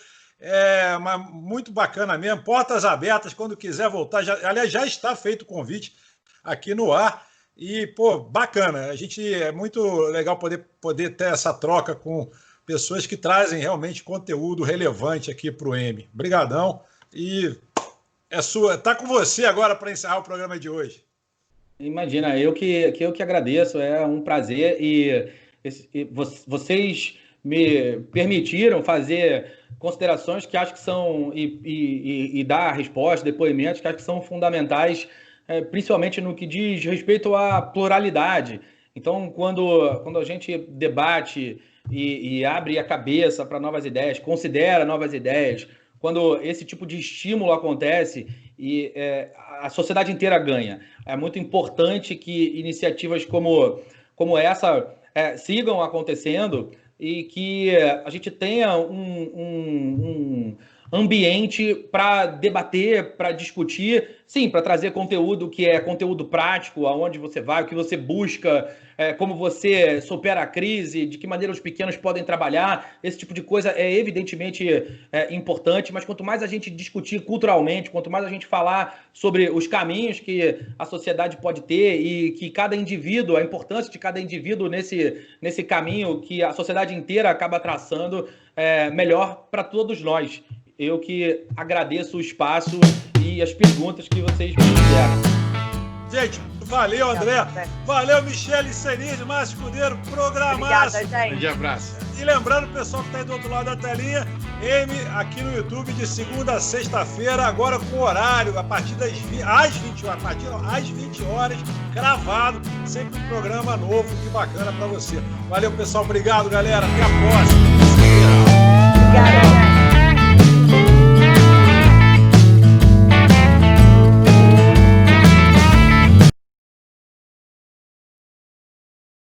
Mas muito bacana mesmo. Portas abertas, quando quiser voltar. Aliás, já está feito o convite aqui no ar. E, pô, bacana. É muito legal poder ter essa troca com pessoas que trazem realmente conteúdo relevante aqui para o M. Brigadão. E tá com você agora para encerrar o programa de hoje. Imagina, eu que agradeço. É um prazer vocês me permitiram fazer considerações que acho que são e dar respostas, depoimentos que acho que são fundamentais, principalmente no que diz respeito à pluralidade. Então, quando a gente debate e abre a cabeça para novas ideias, considera novas ideias, quando esse tipo de estímulo acontece e a sociedade inteira ganha. É muito importante que iniciativas como essa sigam acontecendo e que a gente tenha um ambiente para debater, para discutir, sim, para trazer conteúdo que é conteúdo prático, aonde você vai, o que você busca, como você supera a crise, de que maneira os pequenos podem trabalhar. Esse tipo de coisa é evidentemente importante, mas quanto mais a gente discutir culturalmente, quanto mais a gente falar sobre os caminhos que a sociedade pode ter e que cada indivíduo, a importância de cada indivíduo nesse caminho que a sociedade inteira acaba traçando, melhor para todos nós. Eu que agradeço o espaço e as perguntas que vocês me fizeram. Gente, valeu, André. Valeu, Michele Senise, Márcio Escudeiro, programaço. Obrigada, gente. Grande abraço. E lembrando, pessoal que está aí do outro lado da telinha, M aqui no YouTube de segunda a sexta-feira, agora com horário, a partir às 20 horas, gravado, sempre um programa novo, que bacana para você. Valeu, pessoal. Obrigado, galera. Até a próxima.